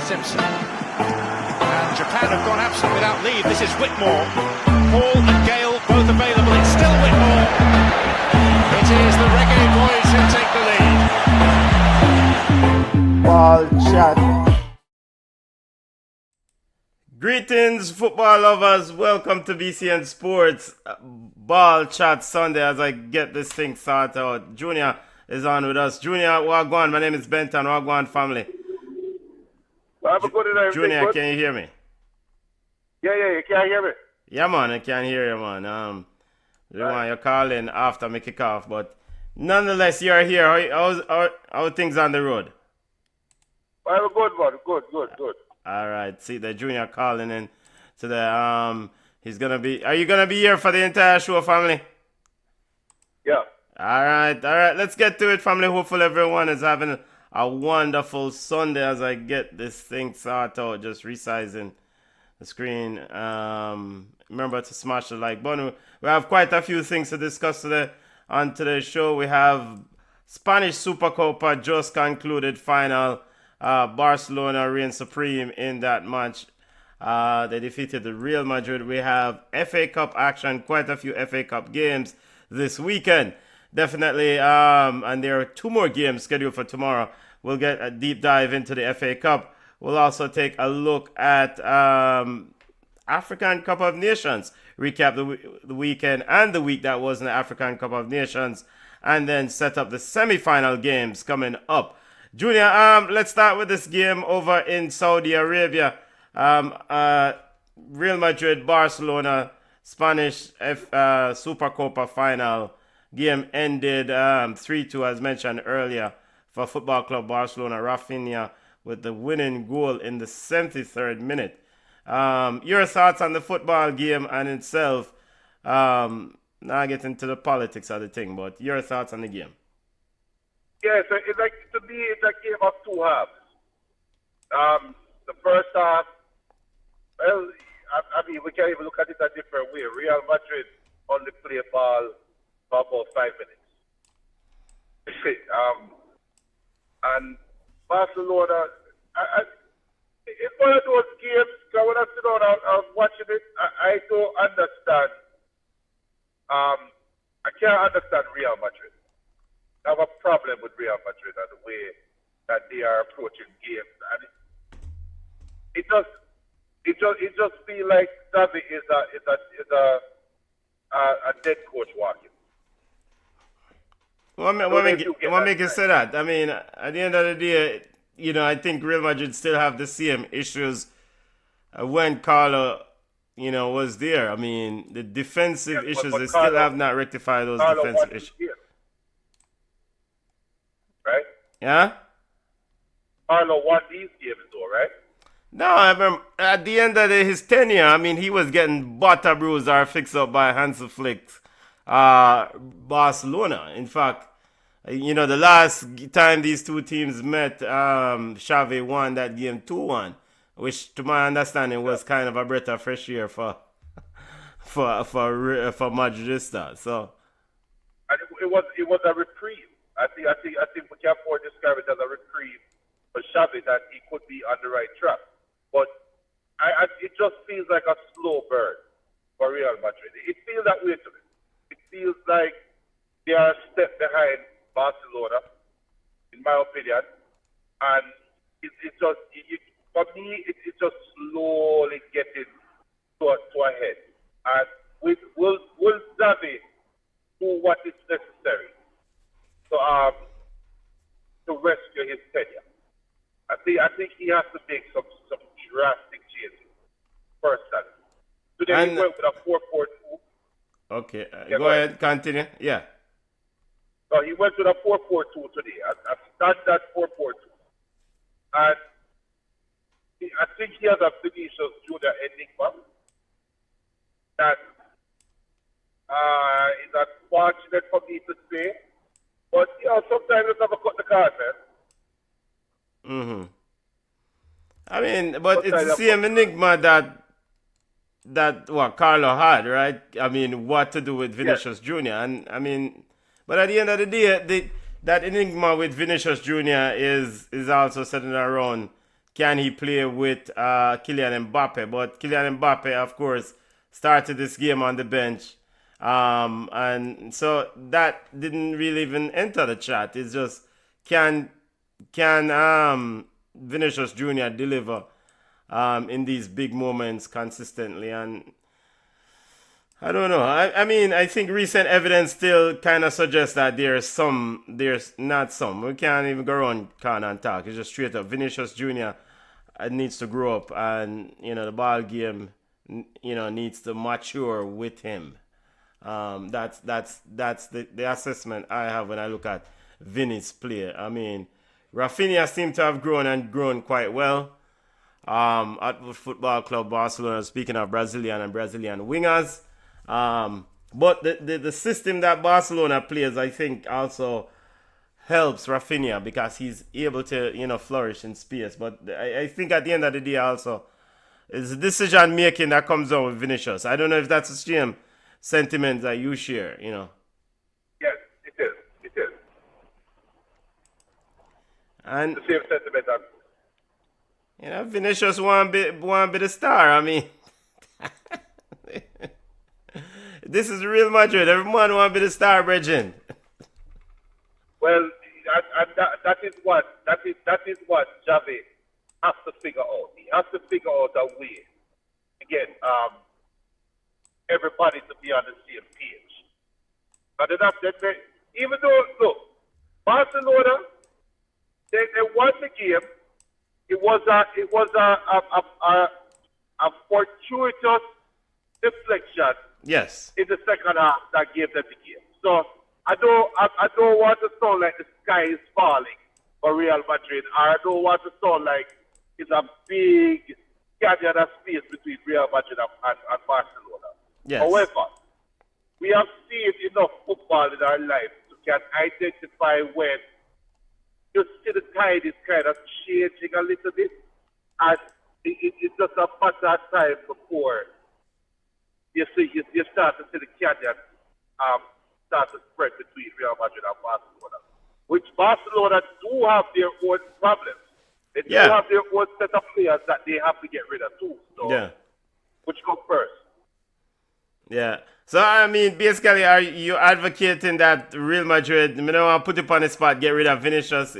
Simpson. And Japan have gone absent without leave. This is Whitmore. Paul and Gale both available. It's still Whitmore. It is the Reggae Boys who take the lead. BallChat. Greetings, football lovers. Welcome to BCN Sports BallChat Sunday as I get this thing sorted out. Junior is on with us. Junior, Wagwan. My name is Benton. Wagwan family. Well, Junior, can you hear me? Yeah, you can't hear me. Yeah, man, I can hear you, man. You're calling after me kick off, but nonetheless, you're here. How are things on the road? Well, good, man. Good. All right. See the Junior calling in today. He's gonna be. Are you gonna be here for the entire show, family? Yeah. All right. Let's get to it, family. Hopefully, everyone is having a wonderful Sunday as I get this thing sorted out. Just resizing the screen. Remember to smash the like button. We have quite a few things to discuss today on today's show. We have Spanish Supercopa just concluded final. Barcelona reigned supreme in that match. They defeated the Real Madrid. We have FA Cup action, quite a few FA Cup games this weekend. Definitely, and there are 2 more games scheduled for tomorrow. We'll get a deep dive into the FA Cup. We'll also take a look at African Cup of Nations, recap the weekend and the week that was in the African Cup of Nations, and then set up the semi-final games coming up. Junior, let's start with this game over in Saudi Arabia. Real Madrid, Barcelona, Spanish Supercopa final game ended 3-2 as mentioned earlier for Football Club Barcelona. Rafinha with the winning goal in the 73rd minute. Your thoughts on the football game and itself? Now get into the politics of the thing, but your thoughts on the game? Yeah, so it's like, to me, it's a game of 2 halves. The first half, well, I mean, we can even look at it a different way. Real Madrid only play ball for about 5 minutes. And Barcelona, it's one of those games, because when I sit down and I was watching it, I don't understand. I can't understand Real Madrid. I have a problem with Real Madrid and the way that they are approaching games, and it just feels like Xavi is a dead coach walking. What make you say that? I mean, at the end of the day, I think Real Madrid still have the same issues when Carlo, was there. I mean, the defensive issues, they Carlo, still have not rectified those defensive issues. Right? Yeah? Carlo won these games though, right? No, I remember at the end of his tenure, I mean, he was getting butter bruised or fixed up by Hansi Flick, Barcelona. In fact, the last time these two teams met, Xavi won that game 2-1, which to my understanding was kind of a breath of fresh air for Madridista. So, and it was a reprieve. I think we can afford to describe it as a reprieve for Xavi that he could be on the right track. But it just feels like a slow burn for Real Madrid. It feels that way to me. It feels like they are a step behind Barcelona, in my opinion. And it's just, for me, it's just slowly getting to a head. And will Xavi do what is necessary to rescue his tenure? I think he has to make some drastic changes personally. Today he went with a 4-4-2. Okay, go ahead, continue. Yeah. So he went with a 4-4-2 today, a standard 4-4-2. And I think he has a Vinicius Junior enigma that is unfortunate for me to say. But, sometimes it's never cut the card, man. Mm-hmm. I mean, but it's the same enigma that Carlo had, right? I mean, what to do with Vinicius Jr. And, I mean, but at the end of the day, that enigma with Vinicius Jr. is also centered around can he play with Kylian Mbappe? But Kylian Mbappe, of course, started this game on the bench. And so that didn't really even enter the chat. It's just can Vinicius Jr. deliver in these big moments consistently? And I don't know. I mean, I think recent evidence still kind of suggests that there's not some. We can't even go around and talk. It's just straight up. Vinicius Jr. Needs to grow up, and the ball game, needs to mature with him. That's the assessment I have when I look at Vinny's play. I mean, Rafinha seemed to have grown quite well. At Football Club Barcelona, speaking of Brazilian wingers. But the system that Barcelona plays, I think, also helps Rafinha because he's able to, flourish in space. But I think at the end of the day also, it's the decision making that comes out with Vinicius. I don't know if that's the same sentiment that you share, Yes, it is. It is. And the same sentiment. Vinicius want be the star. I mean, this is Real Madrid. Everyone want to be the star, Bridget. Well, that is what Xavi has to figure out. He has to figure out a way to get everybody to be on the same page. But even though, look, Barcelona, they won the game. It was a fortuitous deflection. Yes. In the second half that gave them the game. So I don't want to sound like the sky is falling for Real Madrid, or I don't want to sound like it's a big canyon of space between Real Madrid and Barcelona. Yes. However, we have seen enough football in our life to can identify when you see the tide is kind of changing a little bit, and it's just a matter of time before you start to see the canyon start to spread between Real Madrid and Barcelona. Which Barcelona do have their own problems. They do have their own set of players that they have to get rid of too. So, which comes first? Yeah. So, I mean, basically, are you advocating that Real Madrid, I don't want to put it on the spot, get rid of Vinicius?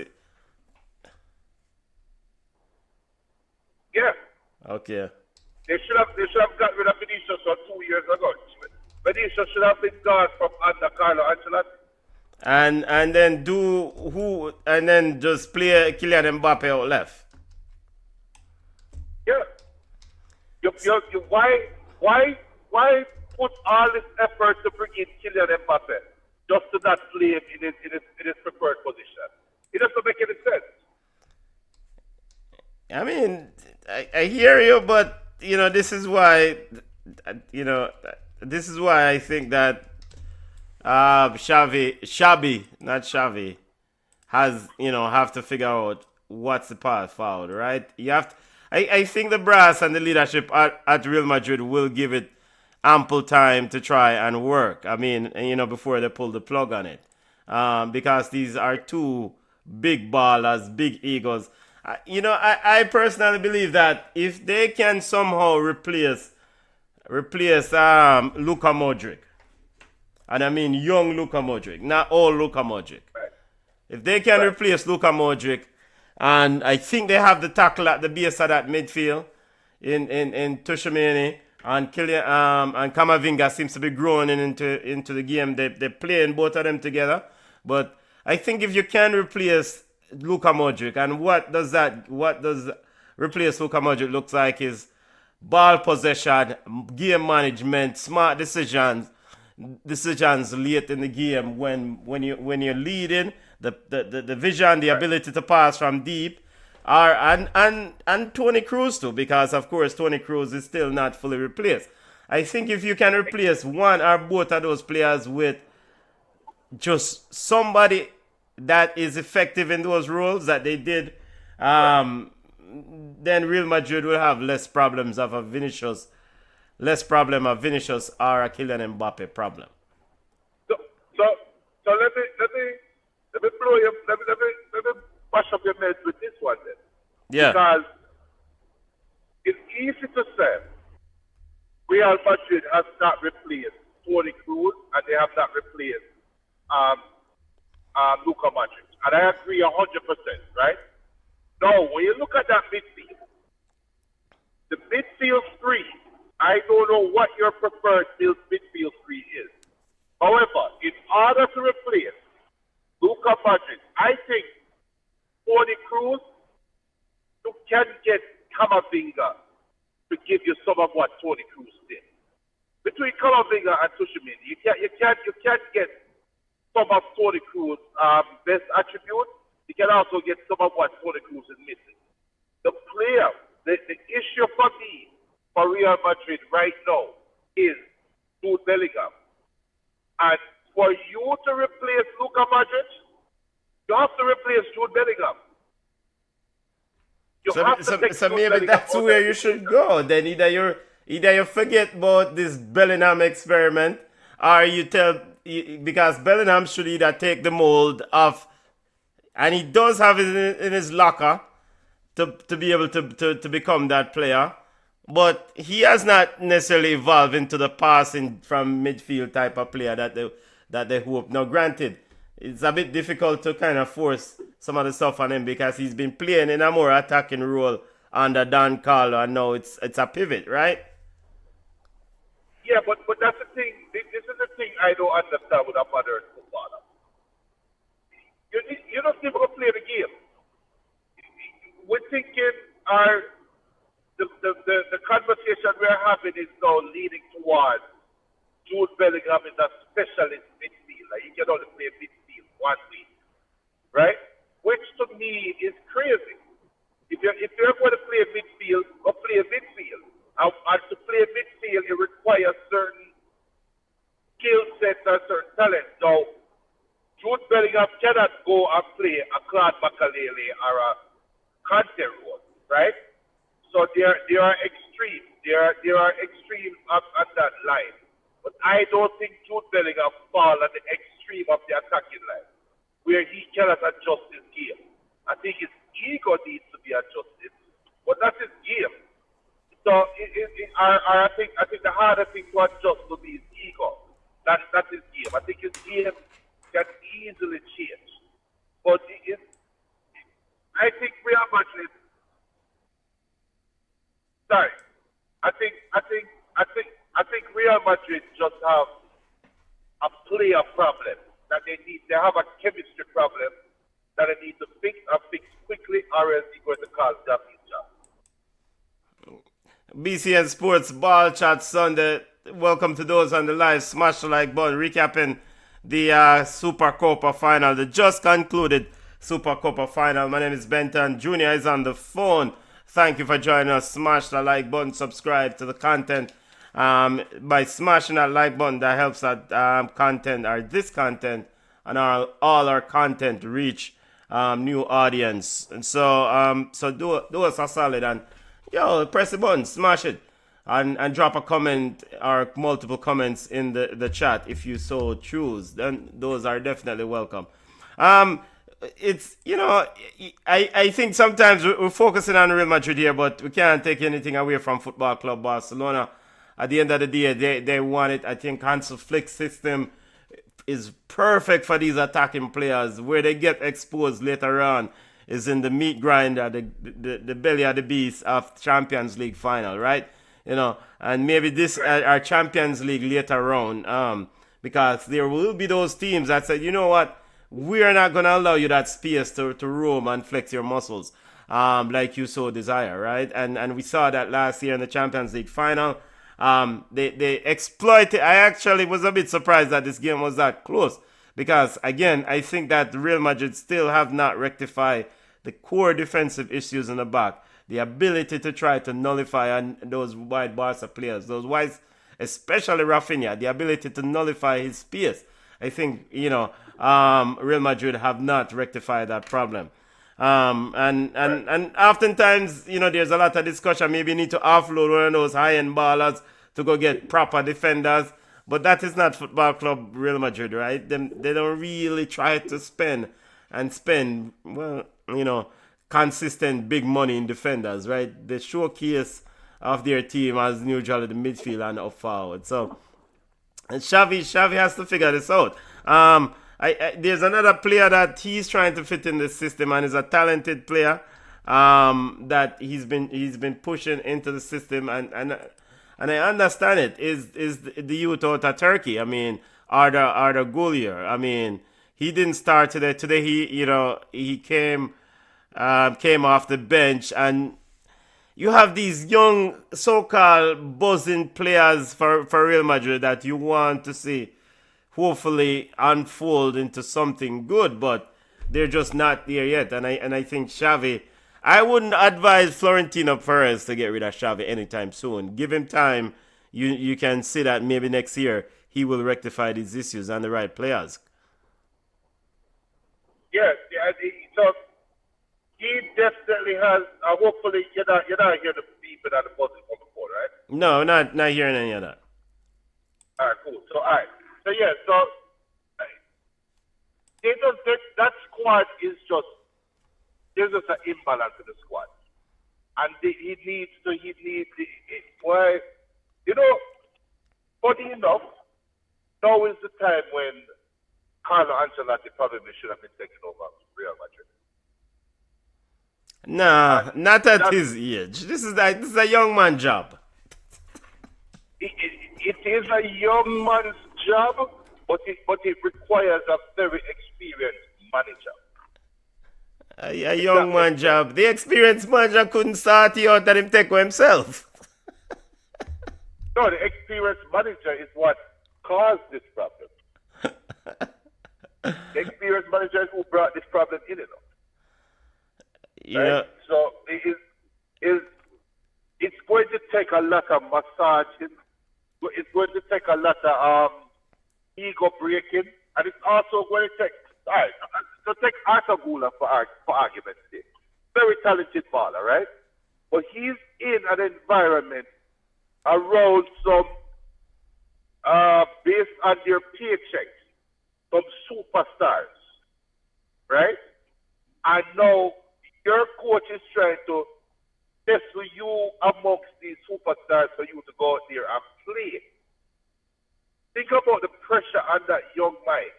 Yeah. Okay. They should have got rid of Vinicius 2 years ago. Vinicius should have been gone from under Carlo Ancelotti. And then just play Kylian Mbappe out left. Yeah. Why put all this effort to bring in Kylian Mbappe just to not play him in his preferred position? It doesn't make any sense. I mean, I hear you, but this is why I think that Xavi has have to figure out what's the path forward, right? You have to, I think the brass and the leadership at Real Madrid will give it ample time to try and work. I mean, before they pull the plug on it, because these are two big ballers, big egos. I personally believe that if they can somehow replace Luka Modric, and I mean young Luka Modric, not old Luka Modric. If they can replace Luka Modric, and I think they have the tackle at the base of that midfield in Tuchemeni and Kylian and Camavinga seems to be growing into the game. They're playing both of them together, but I think if you can replace Luka Modric, and what does replace Luka Modric looks like is ball possession, game management, smart decisions late in the game when you're leading, the vision, the ability to pass from deep, and Toni Kroos too, because of course Toni Kroos is still not fully replaced. I think if you can replace one or both of those players with just somebody that is effective in those roles that they did, then Real Madrid will have less problems of a Vinicius or a Kylian Mbappe problem. So let me blow you. Let me mash up your meds with this one then. Yeah. Because It's easy to say Real Madrid has not replaced Toni Kroos and they have not replaced um, Luka Modric. And I agree 100%, right? Now, when you look at that midfield, the midfield three, I don't know what your preferred midfield three is. However, in order to replace Luka Modric, I think Toni Kroos, you can get Camavinga to give you some of what Toni Kroos did. Between Camavinga and Tuchemini, you can't get some of Toni Kroos' best attribute. You can also get some of what Toni Kroos is missing. The player, the issue for me for Real Madrid right now is Jude Bellingham. And for you to replace Luka Modric, you have to replace Jude Bellingham. So maybe that's where you should go. Then either you forget about this Bellingham experiment, or you tell, because Bellingham should either take the mold of, and he does have it in his locker to be able to become that player, but he has not necessarily evolved into the passing from midfield type of player that they hope. Now, granted, it's a bit difficult to kind of force some of the stuff on him because he's been playing in a more attacking role under Don Carlo, and now it's a pivot, right? Yeah, but that's the thing. This is the thing I don't understand with a modern footballer. You don't even play the game. We're thinking the conversation we're having is now leading towards Jude Bellingham is a specialist midfielder. He can only play midfield one way, right? Which to me is crazy. If you're going to play midfield, go play midfield. And to play midfield, it requires certain skill sets and certain talent. Now, Jude Bellingham cannot go and play a Claude Makalele or a Kante role, right? So there are extremes. There are extremes on that line. But I don't think Jude Bellingham fall at the extreme of the attacking line, where he cannot adjust his game. I think his ego needs to be adjusted, but that's his game. So I think the harder thing to adjust will be his ego. That's his game. I think his game can easily change. But I think Real Madrid. Sorry, I think Real Madrid just have a player problem that they need. They have a chemistry problem that they need to fix and fix quickly, or else they're going to cause damage. BCN Sports BallChat Sunday. Welcome to those on the live. Smash the like button. Recapping the Supercopa final, the just concluded Supercopa final. My name is Benton. Junior is on the phone. Thank you for joining us. Smash the like button. Subscribe to the content. By smashing that like button, that helps that content, or this content, and all our content reach new audience. And so do us a solid and press the button, smash it, and drop a comment or multiple comments in the chat if you so choose. Then those are definitely welcome. It's, I think sometimes we're focusing on Real Madrid here, but we can't take anything away from Football Club Barcelona. At the end of the day, they want it. I think Hans Flick's system is perfect for these attacking players. Where they get exposed later on is in the meat grinder, the belly of the beast of Champions League final, right? And maybe this our Champions League later on, because there will be those teams that say, you know what, we are not going to allow you that space to roam and flex your muscles like you so desire, right? And we saw that last year in the Champions League final. They exploited. I actually was a bit surprised that this game was that close, because again, I think that Real Madrid still have not rectified the core defensive issues in the back. The ability to try to nullify those wide Barca players, those wide, especially Rafinha, the ability to nullify his space. I think, Real Madrid have not rectified that problem. And oftentimes, there's a lot of discussion. Maybe you need to offload one of those high-end ballers to go get proper defenders. But that is not Football Club Real Madrid, right? They don't really try to spend, consistent big money in defenders, right? They showcase of their team as usually the midfield and up forward. So, and Xavi has to figure this out. There's another player that he's trying to fit in the system, and is a talented player that he's been pushing into the system, and I understand it. Is the youth out of Turkey? I mean, Arda Güler. I mean, he didn't start today. Today he came off the bench, and you have these young so-called buzzing players for Real Madrid that you want to see hopefully unfold into something good, but they're just not there yet. And I think Xavi, I wouldn't advise Florentino Perez to get rid of Xavi anytime soon. Give him time. You can see that maybe next year he will rectify these issues and the right players. Yes, so he definitely has. Hopefully, you're not hearing the beeping and the buzzing from the board, right? No, not hearing any of that. All right, cool. So, that squad is just, there's just an imbalance in the squad, and funny enough, now is the time when Carlo Ancelotti probably should have been taken over Real Madrid. Nah, not at his age. This is a young man job. It is a young man's job, but it requires a very experienced manager. A young man job. The experienced manager couldn't start you out and him take himself. No, the experienced manager is what caused this problem. The experienced manager is who brought this problem in, Yeah. Right? So it's going to take a lot of massaging. It's going to take a lot of ego breaking, and it's also going to take. All right, so take Arda Güler for argument's sake. Very talented baller, right? But he's in an environment around some, based on their paychecks, some superstars, right? And now your coach is trying to test you amongst these superstars for you to go out there and play. Think about the pressure on that young mind,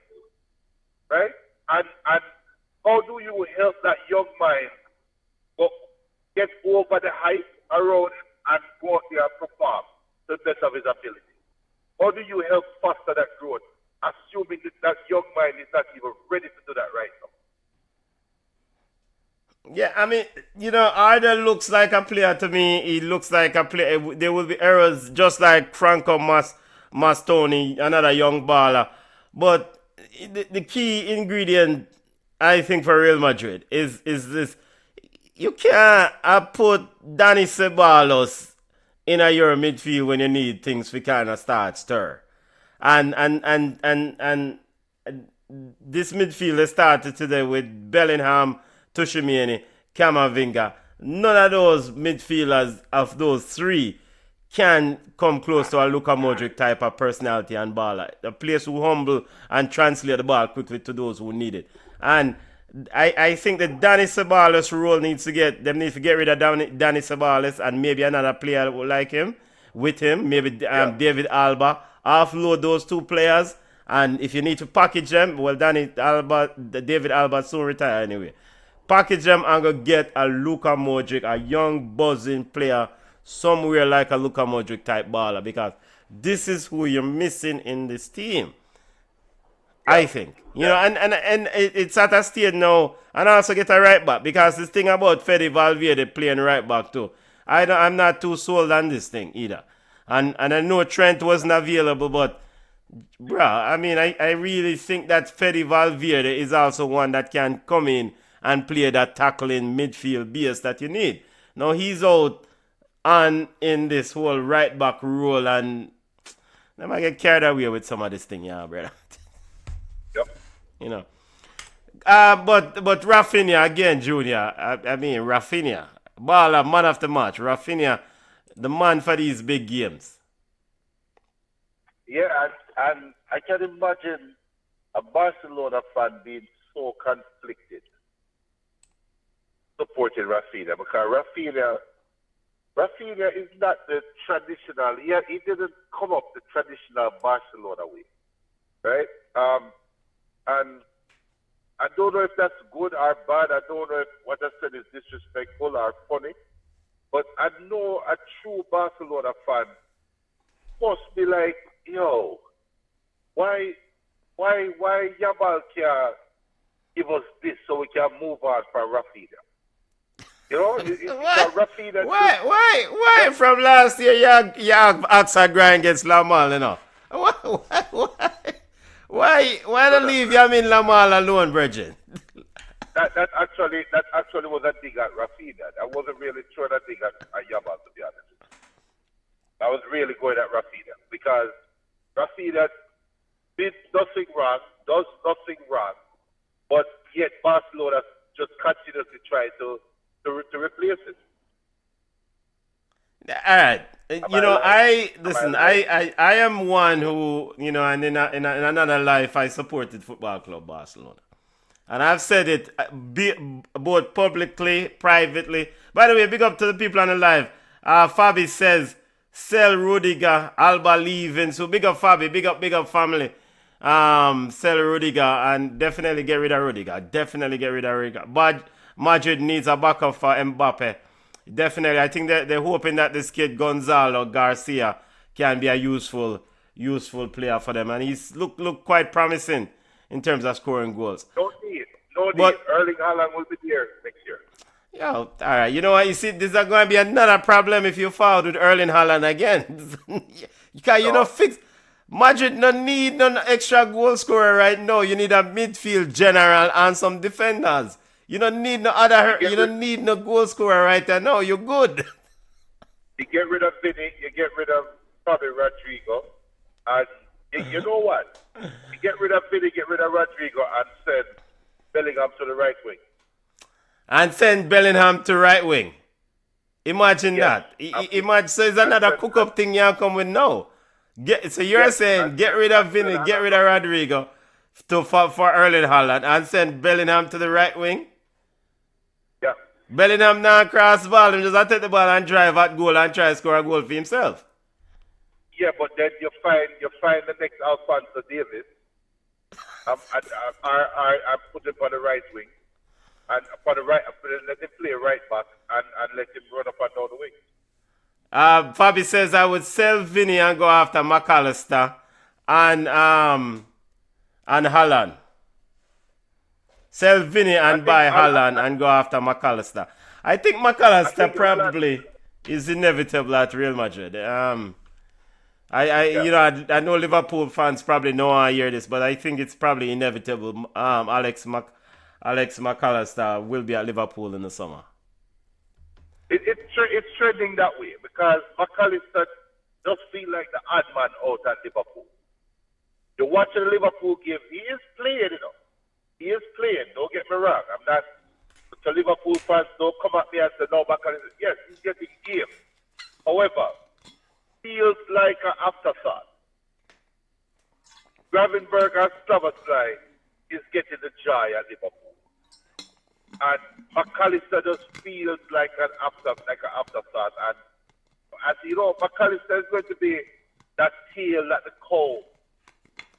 right? And how do you help that young mind get over the hype around and go out there and perform to the best of his ability? How do you help foster that growth, assuming that young mind is not even ready to do that right now? Yeah, I mean, Arda looks like a player to me. He looks like a player. There will be errors, just like Franco Mastoni, another young baller. But the key ingredient, I think, for Real Madrid is this. You can't put Dani Ceballos in your midfield when you need things to kind of start stir. And this midfield started today with Bellingham, Tushimeni, Camavinga. None of those midfielders of those three can come close to a Luka Modric type of personality and baller. A place who humble and translate the ball quickly to those who need it. And I think that Dani Ceballos' role needs to get rid of Dani Ceballos and maybe another player like him, with him, maybe David Alba. Offload those two players, and if you need to package them, well, David Alba soon retire anyway. Package them and go get a Luka Modric, a young buzzing player, somewhere like a Luka Modric type baller, because this is who you're missing in this team. I think. And it's at a stage now, and also get a right back, because this thing about Fede Valverde playing right back too, I'm not too sold on this thing either. And I know Trent wasn't available, but bruh, I mean, I really think that Fede Valverde is also one that can come in and play that tackling midfield base that you need. Now he's out in this whole right back role, and I might get carried away with some of this thing, yeah, brother. Yep. But Rafinha again, Junior. I mean, Rafinha, baller, man of the match. Rafinha, the man for these big games. Yeah, and I can imagine a Barcelona fan being so conflicted supporting Rafinha, because Rafinha Rafinha is not the traditional. He didn't come up the traditional Barcelona way, right? And I don't know if that's good or bad. I don't know if what I said is disrespectful or funny. But I know a true Barcelona fan must be like, yo, why Yabal can give us this so we can move on from Rafinha? You know, Rafinha. Why? From last year, you asked a grind against Lamal, you know. Why don't leave Yamin Lamal alone, Virgin? That actually was a dig at Rafinha. I wasn't really throwing a dig at Yabal, to be honest. I was really going at Rafinha because Rafinha did nothing wrong, does nothing wrong, but yet Barcelona just continuously try to replace it. All right. I am one who, and in another life, I supported Football Club Barcelona. And I've said it both publicly, privately. By the way, big up to the people on the live. Fabi says, sell Rudiger, Alba leaving. So big up Fabi, big up family. Sell Rudiger and definitely get rid of Rudiger. But Madrid needs a backup for Mbappe. Definitely, I think they're hoping that this kid Gonzalo Garcia can be a useful player for them, and he's look quite promising in terms of scoring goals. No need. Erling Haaland will be there next year. Yeah, all right. You know what? You see, this is going to be another problem if you foul with Erling Haaland again. Fix. Madrid no need no extra goal scorer right now. You need a midfield general and some defenders. You don't need no goal scorer right now. No, you're good. You get rid of Vinny, you get rid of probably Rodrigo, and you know what? You get rid of Vinny, get rid of Rodrigo, and send Bellingham to the right wing. And send Bellingham to right wing. Imagine that. Imagine, so it's another cook-up thing you come with now. You're saying get rid of Vinny, get rid of Rodrigo for Erling Haaland, and send Bellingham to the right wing? Yeah. Bellingham now cross ball and just take the ball and drive at goal and try to score a goal for himself. Yeah, but then you find the next Alphonso Davis. I'm putting him on the right wing, and for the right, let him play right back and let him run up and down the wing. Fabi says I would sell Vinny and go after McAllister and Haaland. Sell Vinny and buy Haaland and go after McAllister. I think McAllister probably is inevitable at Real Madrid. I know Liverpool fans probably know I hear this, but I think it's probably inevitable. Alex McAllister will be at Liverpool in the summer. It's trending that way because McAllister does feel like the odd man out at Liverpool. You're watching the Liverpool game. He is playing, He is playing. Don't get me wrong. I'm not. So Liverpool fans don't come at me and say, no, McAllister. Yes, he's getting game. However, feels like an afterthought. Gravenberg and Slavosly is getting the joy at Liverpool. And McAllister just feels like an afterthought. And as you know, McAllister is going to be that tail that the cow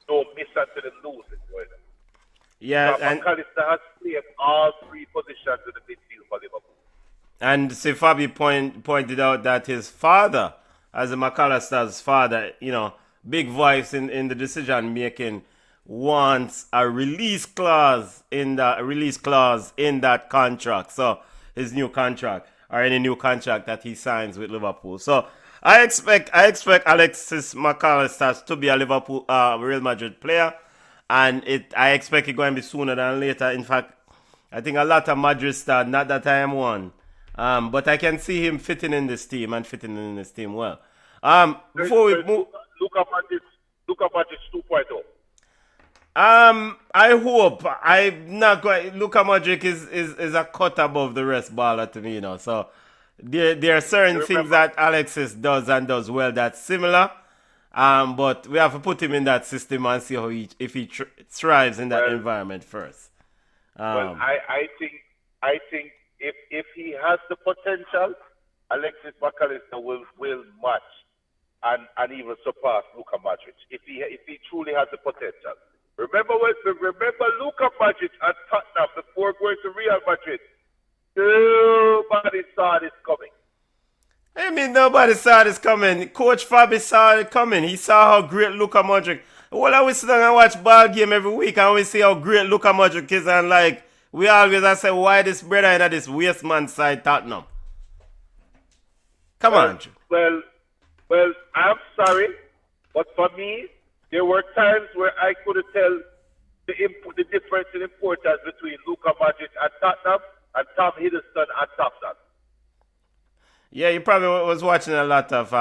don't miss until they lose it. Right? Yeah, so McAllister has played all three positions in the midfield for Liverpool. And Fabi pointed out that his father, as a McAllister's father, big voice in the decision making, wants a release clause in that contract. So his new contract or any new contract that he signs with Liverpool. So I expect Alexis McAllister to be a Real Madrid player, and I expect it going to be sooner than later. In fact, I think a lot of Madrid stars, not that I am one, but I can see him fitting in this team and fitting in this team well. Before we move, look up at this 2.0. I hope. I'm not quite. Luka Modric is a cut above the rest baller to me, So there are certain things that Alexis does and does well that's similar. But we have to put him in that system and see how if he thrives in that environment first. I think if he has the potential Alexis McAllister will match and even surpass Luka Modric if he truly has the potential. Remember Luka Modric at Tottenham before going to Real Madrid. Nobody saw this coming. I mean, nobody saw this coming. Coach Fabi saw it coming. He saw how great Luka Modric. Well, I always sit down and watch ball game every week. I always see how great Luka Modric is, and like we always I say, why this brother in this waste man side Tottenham? Come on, Drew. Well, I'm sorry, but for me, there were times where I couldn't tell the difference in importance between Luka Modric at Tottenham and Tom Hiddleston at Tottenham. Yeah, you probably was watching a lot of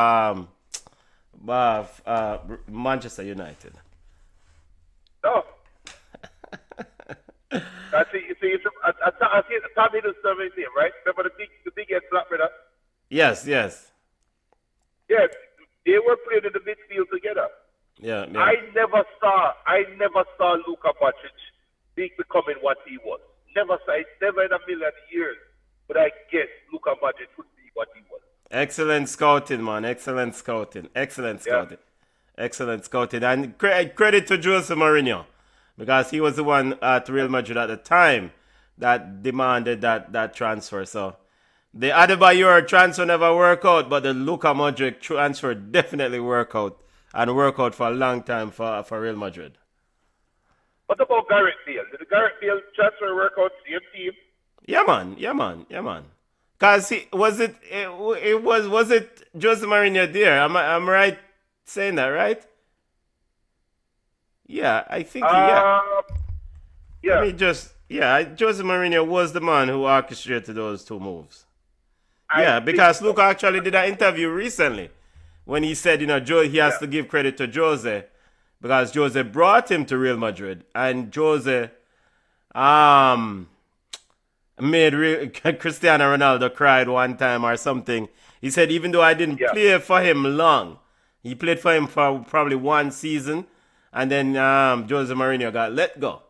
Manchester United. No. I see Tom Hiddleston is here, right? Remember the big head black brother? Yes. Yes, they were playing in the midfield together. Yeah. I never saw Luka Modric becoming what he was. Never in a million years. But I guess Luka Modric would be what he was. Excellent scouting, man. Excellent scouting. And credit to Jose Mourinho, because he was the one at Real Madrid at the time that demanded that transfer. So the Adebayor transfer never worked out, but the Luka Modric transfer definitely worked out for a long time for Real Madrid. What about Gareth Bale? Did the Gareth Bale transfer work out? Same team? Yeah, man. Cause was it Jose Mourinho there? I'm right saying that, right? Yeah, I think yeah. Yeah. Jose Mourinho was the man who orchestrated those two moves. Because Luka actually did an interview recently when he said, he has to give credit to Jose because Jose brought him to Real Madrid, and Jose made Cristiano Ronaldo cried one time or something. He said, even though I didn't play for him long, he played for him for probably one season, and then Jose Mourinho got let go.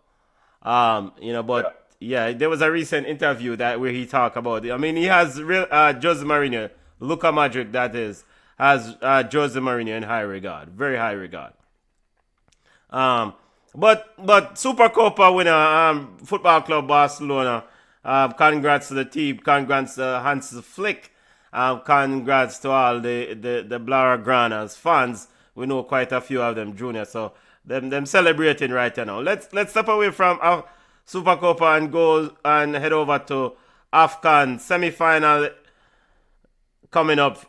There was a recent interview where he talked about it. I mean, he has Jose Mourinho, Luka Modric, that is, has Jose Mourinho in high regard, very high regard. But Supercopa winner, Football Club Barcelona. Congrats to the team. Congrats to Hans Flick. Congrats to all the Blaugranas fans. We know quite a few of them, Junior. So them celebrating right now. Let's step away from Supercopa and go and head over to AFCON semi-final coming up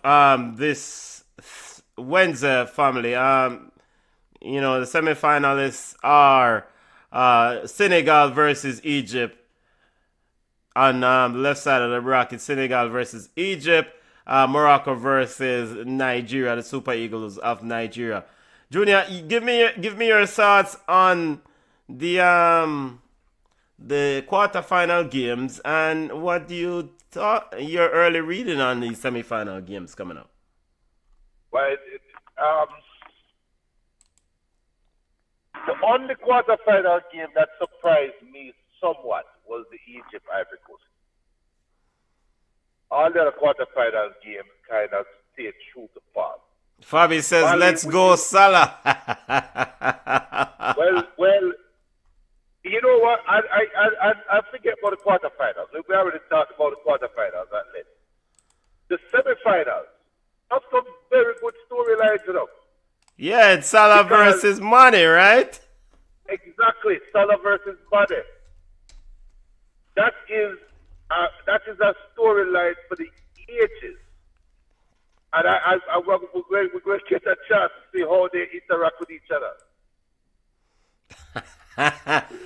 this Wednesday, family. The semi-finalists are Senegal versus Egypt. On the left side of the bracket, Senegal versus Egypt, Morocco versus Nigeria, the Super Eagles of Nigeria. Junior, give me your thoughts on the quarterfinal games, and what do you thought your early reading on these semi-final games coming up? Well, the only quarterfinal game that surprised me somewhat was the Egypt Ivory Coast. All the other quarterfinal games kind of stayed true to form. Fabi says, "Let's go, Salah." well, you know what? I forget about the quarterfinals. We already talked about the quarterfinals at length. The semifinals have some very good storylines, Yeah, it's Salah versus Mane, right? Exactly, Salah versus Mane. That is a storyline for the ages, and we're going to get a chance to see how they interact with each other.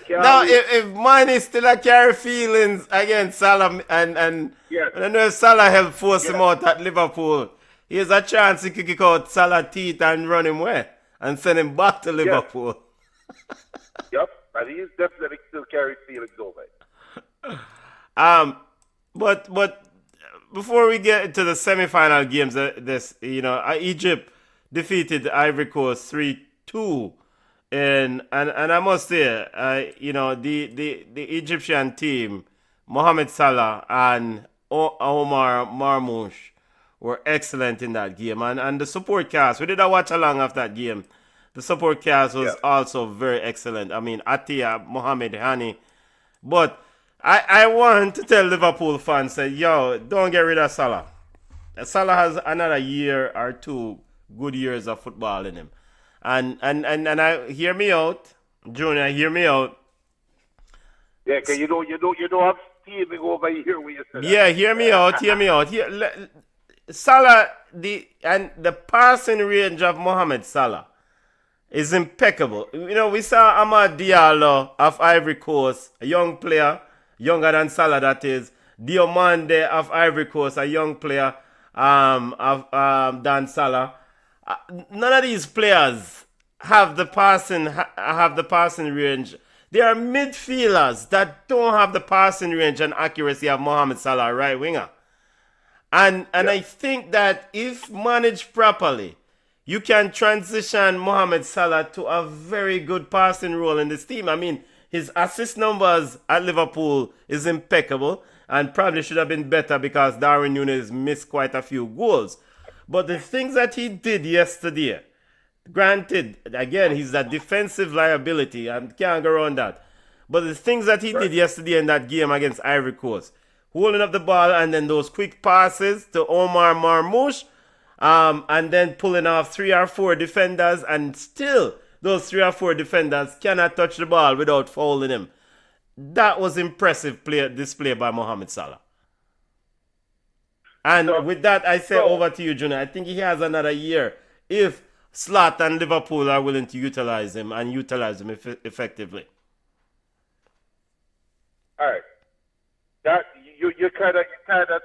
Now, if Mane still a carry feelings against Salah, and I know Salah helped force him out at Liverpool, he has a chance he could kick out Salah teeth and run him away and send him back to Liverpool. Yep, and he's definitely still carrying feelings over it. But before we get into the semi-final games, Egypt defeated Ivory Coast 3-2, and I must say, the Egyptian team, Mohamed Salah and Omar Marmoush were excellent in that game. And the support cast, we did a watch along of that game. The support cast was also very excellent. I mean, Atia, Mohamed, Hani. But I want to tell Liverpool fans, say, yo, don't get rid of Salah. Salah has another year or two good years of football in him. And I hear me out, Junior, hear me out. Yeah, because you don't have steaming over here when you say that. Yeah, hear me out. Salah, the passing range of Mohamed Salah is impeccable. You know, we saw Amad Diallo of Ivory Coast, a young player, younger than Salah that is. Diomande of Ivory Coast, a young player than Salah. None of these players have the passing range. There are midfielders that don't have the passing range and accuracy of Mohamed Salah, right winger. And I think that if managed properly, you can transition Mohamed Salah to a very good passing role in this team. I mean, his assist numbers at Liverpool is impeccable and probably should have been better because Darwin Núñez missed quite a few goals. But the things that he did yesterday, granted, again, he's a defensive liability. I can't go around that. But the things that he did yesterday in that game against Ivory Coast, holding up the ball and then those quick passes to Omar Marmoush, and then pulling off 3 or 4 defenders, and still those 3 or 4 defenders cannot touch the ball without fouling him. That was impressive display by Mohamed Salah. And with that, I say over to you, Junior. I think he has another year if Slot and Liverpool are willing to utilize him and utilize him effectively. All right. That you kind of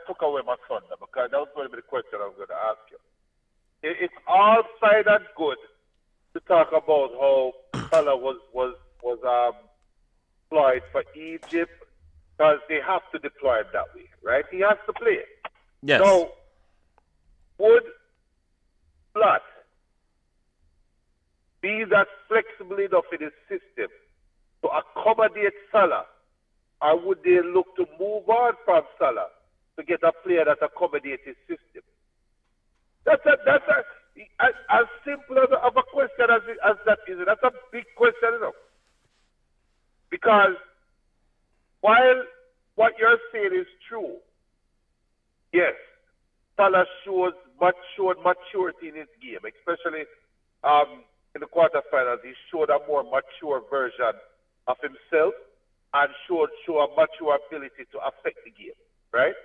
took away my thunder because that was going to be the question I was going to ask you. It's all fine and good to talk about how Salah was deployed for Egypt because they have to deploy him that way, right? He has to play. Yes. So, would Slot be that flexible enough in his system to accommodate Salah, or would they look to move on from Salah to get a player that accommodates his system? That's as simple of a question as that is. That's a big question, you know. Because while what you're saying is true, yes, Salah showed maturity in his game, especially in the quarterfinals. He showed a more mature version of himself and showed a mature ability to affect the game, right?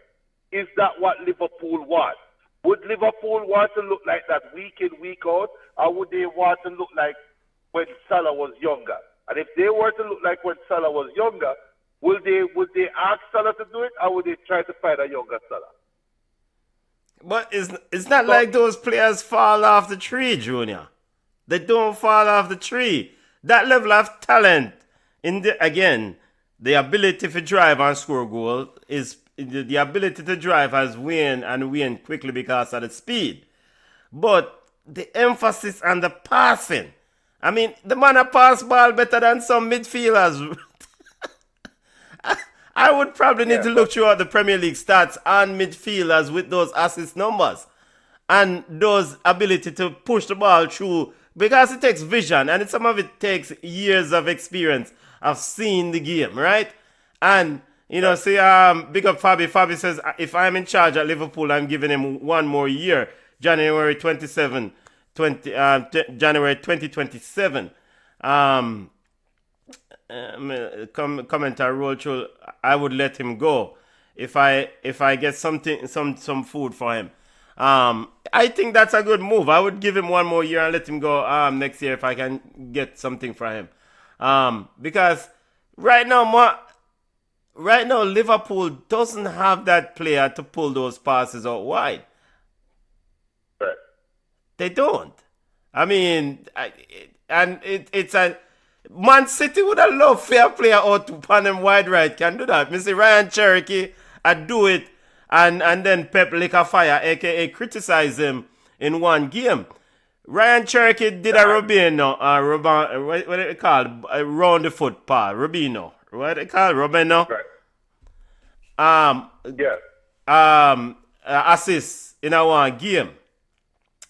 Is that what Liverpool want? Would Liverpool want to look like that week in, week out, or would they want to look like when Salah was younger? And if they were to look like when Salah was younger, would they ask Salah to do it, or would they try to find a younger Salah? But it's not like those players fall off the tree, Junior. They don't fall off the tree. That level of talent, the ability to drive and score goal is the ability to drive has waned quickly because of the speed. But the emphasis on the passing. I mean, the man a pass ball better than some midfielders. I would probably need to look throughout the Premier League stats on midfielders with those assist numbers and those ability to push the ball through because it takes vision and some of it takes years of experience of seeing the game, right? And, you know, see, big up Fabi. Fabi says, if I'm in charge at Liverpool, I'm giving him one more year, January 2027. Commenter roll through, I would let him go if I get some food for him. I think that's a good move. I would give him one more year and let him go next year if I can get something for him. Because right now Liverpool doesn't have that player to pull those passes out wide. Right. They don't. I mean, it's a Man City would have loved fair player out upon them wide right. Can do that. Mr. Ryan Cherokee, I do it, and then Pep lick a fire, aka criticize him in one game. Ryan Cherokee did a Rubino, what do they call it? Round the foot pass, Rubino. What do they call it? Rubino? Right. assists in a one game.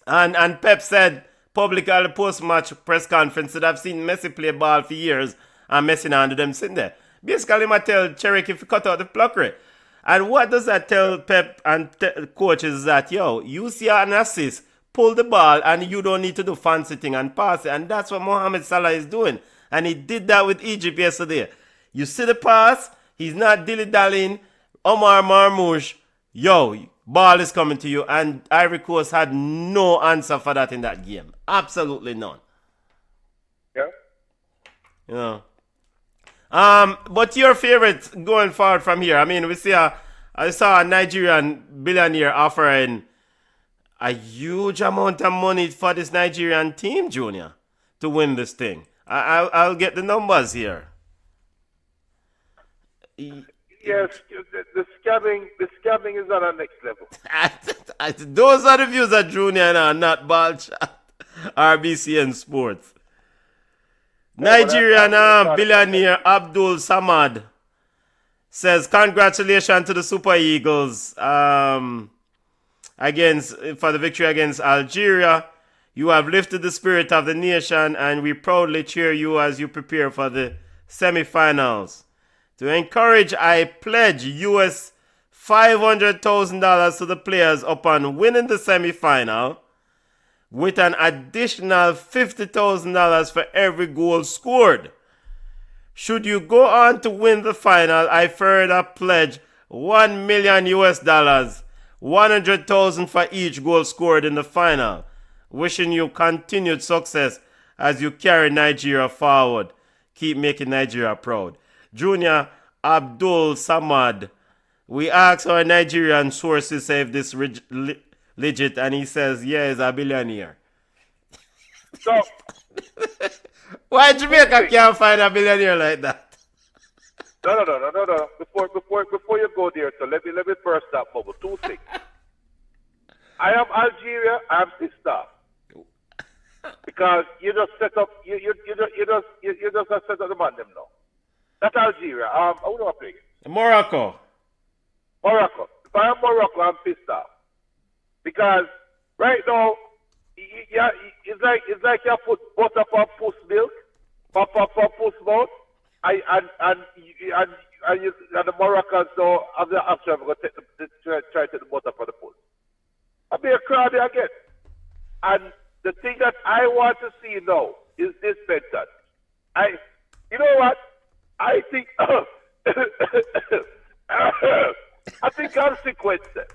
And Pep said publicly at the post-match press conference that I've seen Messi play ball for years and Messi not under them sitting there. Basically, I tell Cherrick if you cut out the pluckery. And what does that tell Pep and coaches that, yo, you see an assist, pull the ball, and you don't need to do fancy thing and pass it. And that's what Mohamed Salah is doing. And he did that with Egypt yesterday. You see the pass, he's not dilly-dallying. Omar Marmoush, yo, ball is coming to you. And Ivory Coast had no answer for that in that game. Absolutely none. Yeah. You know. But your favorite going forward from here? I mean, I saw a Nigerian billionaire offering a huge amount of money for this Nigerian team, Junior, to win this thing. I'll get the numbers here. Yes, the scamming is on a next level. Those are the views of Junior and not BallChat, RBCN Sports. Nigerian billionaire Abdul Samad says congratulations to the Super Eagles for the victory against Algeria. You have lifted the spirit of the nation and we proudly cheer you as you prepare for the semi-finals. To encourage, I pledge US $500,000 to the players upon winning the semi-final, with an additional $50,000 for every goal scored. Should you go on to win the final, I further pledge $1 million US, $100,000 for each goal scored in the final. Wishing you continued success as you carry Nigeria forward. Keep making Nigeria proud. Junior Abdul Samad. We asked our Nigerian sources if this legit, and he says, yeah, he's a billionaire. So, why Jamaica can't find a billionaire like that? No. Before you go there, so let me first stop, Bubble. Two things. I am Algeria. I am sister. Because you just set up. You just set up the man them now. That's Algeria. Who do I play? Morocco. If I am Morocco, I'm pissed off. Because right now, it's like you put butter for puss milk, for puss mouth, and the Moroccans now have the option of going to try to take the butter for the puss. I'll be a crowd again. And the thing that I want to see now is this method. You know what? I think I think consequences.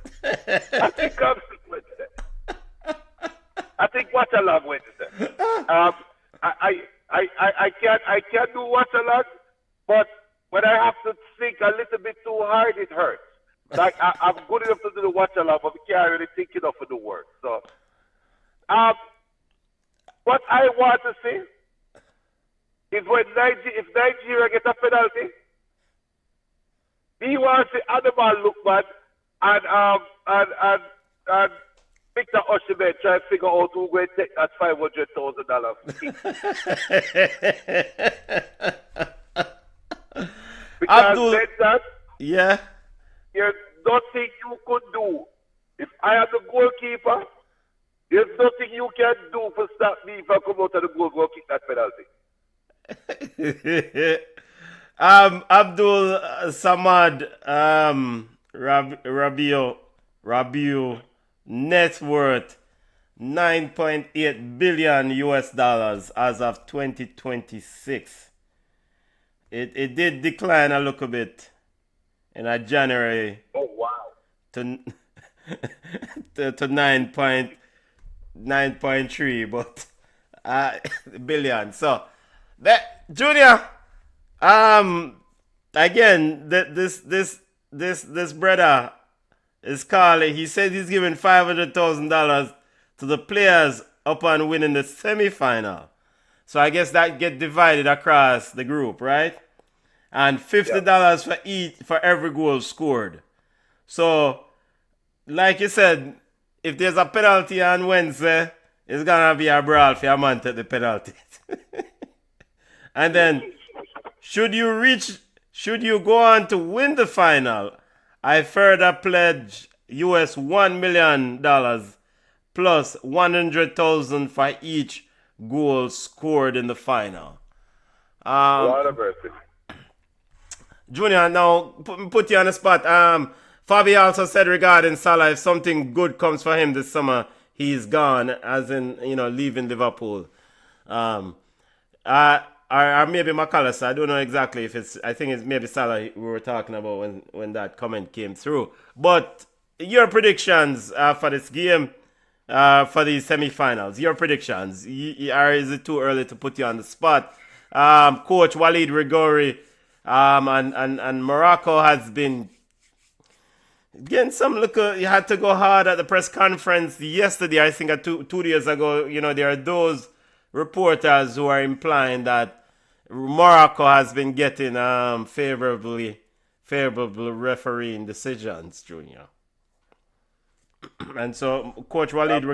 I think watch along with it. I can't do watch along, but when I have to think a little bit too hard, it hurts. Like I'm good enough to do the watch along, but I can't really think enough to do work. So, what I want to see is when if Nigeria get a penalty, he wants the other man look bad, and Victor Osimhen try to figure out who will take that $500,000. Because Abdul, then that, yeah, there's nothing you could do. If I am the goalkeeper, there's nothing you can do to stop me if I come out of the goal kick that penalty. Abdul Samad Rabiu net worth $9.8 billion US as of 2026. It did decline a little bit in January. Oh wow. To 9.3, but billion. So that Junior, again, this brother is calling. He said he's giving $500,000 to the players upon winning the semi-final. So I guess that get divided across the group, right? And $50 for every goal scored. So, like you said, if there's a penalty on Wednesday, it's gonna be a brawl for a man to take the penalty. And then, should you go on to win the final, I further pledge US $1 million plus 100,000 for each goal scored in the final. What a mercy. Junior, now put you on the spot. Fabi also said regarding Salah, if something good comes for him this summer, he's gone, as in, leaving Liverpool. Or maybe McAllister. I don't know exactly if it's. I think it's maybe Salah we were talking about when that comment came through. But your predictions for this game, for these semi-finals. Your predictions. Or is it too early to put you on the spot? Coach Walid Rigori, and Morocco has been getting some look. You had to go hard at the press conference yesterday. I think 2 days ago. There are those reporters who are implying that Morocco has been getting favorable refereeing decisions, Junior. And so Coach Walid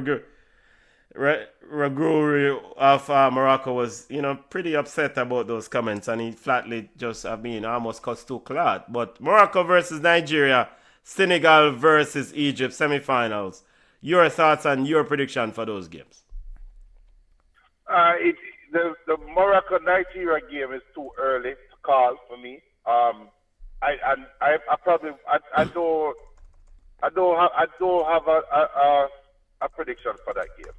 Regragui of Morocco was, pretty upset about those comments, and he flatly just, almost cussed to clot. But Morocco versus Nigeria, Senegal versus Egypt semifinals. Your thoughts and your prediction for those games? The Morocco Nigeria game is too early to call for me. I don't have a prediction for that game.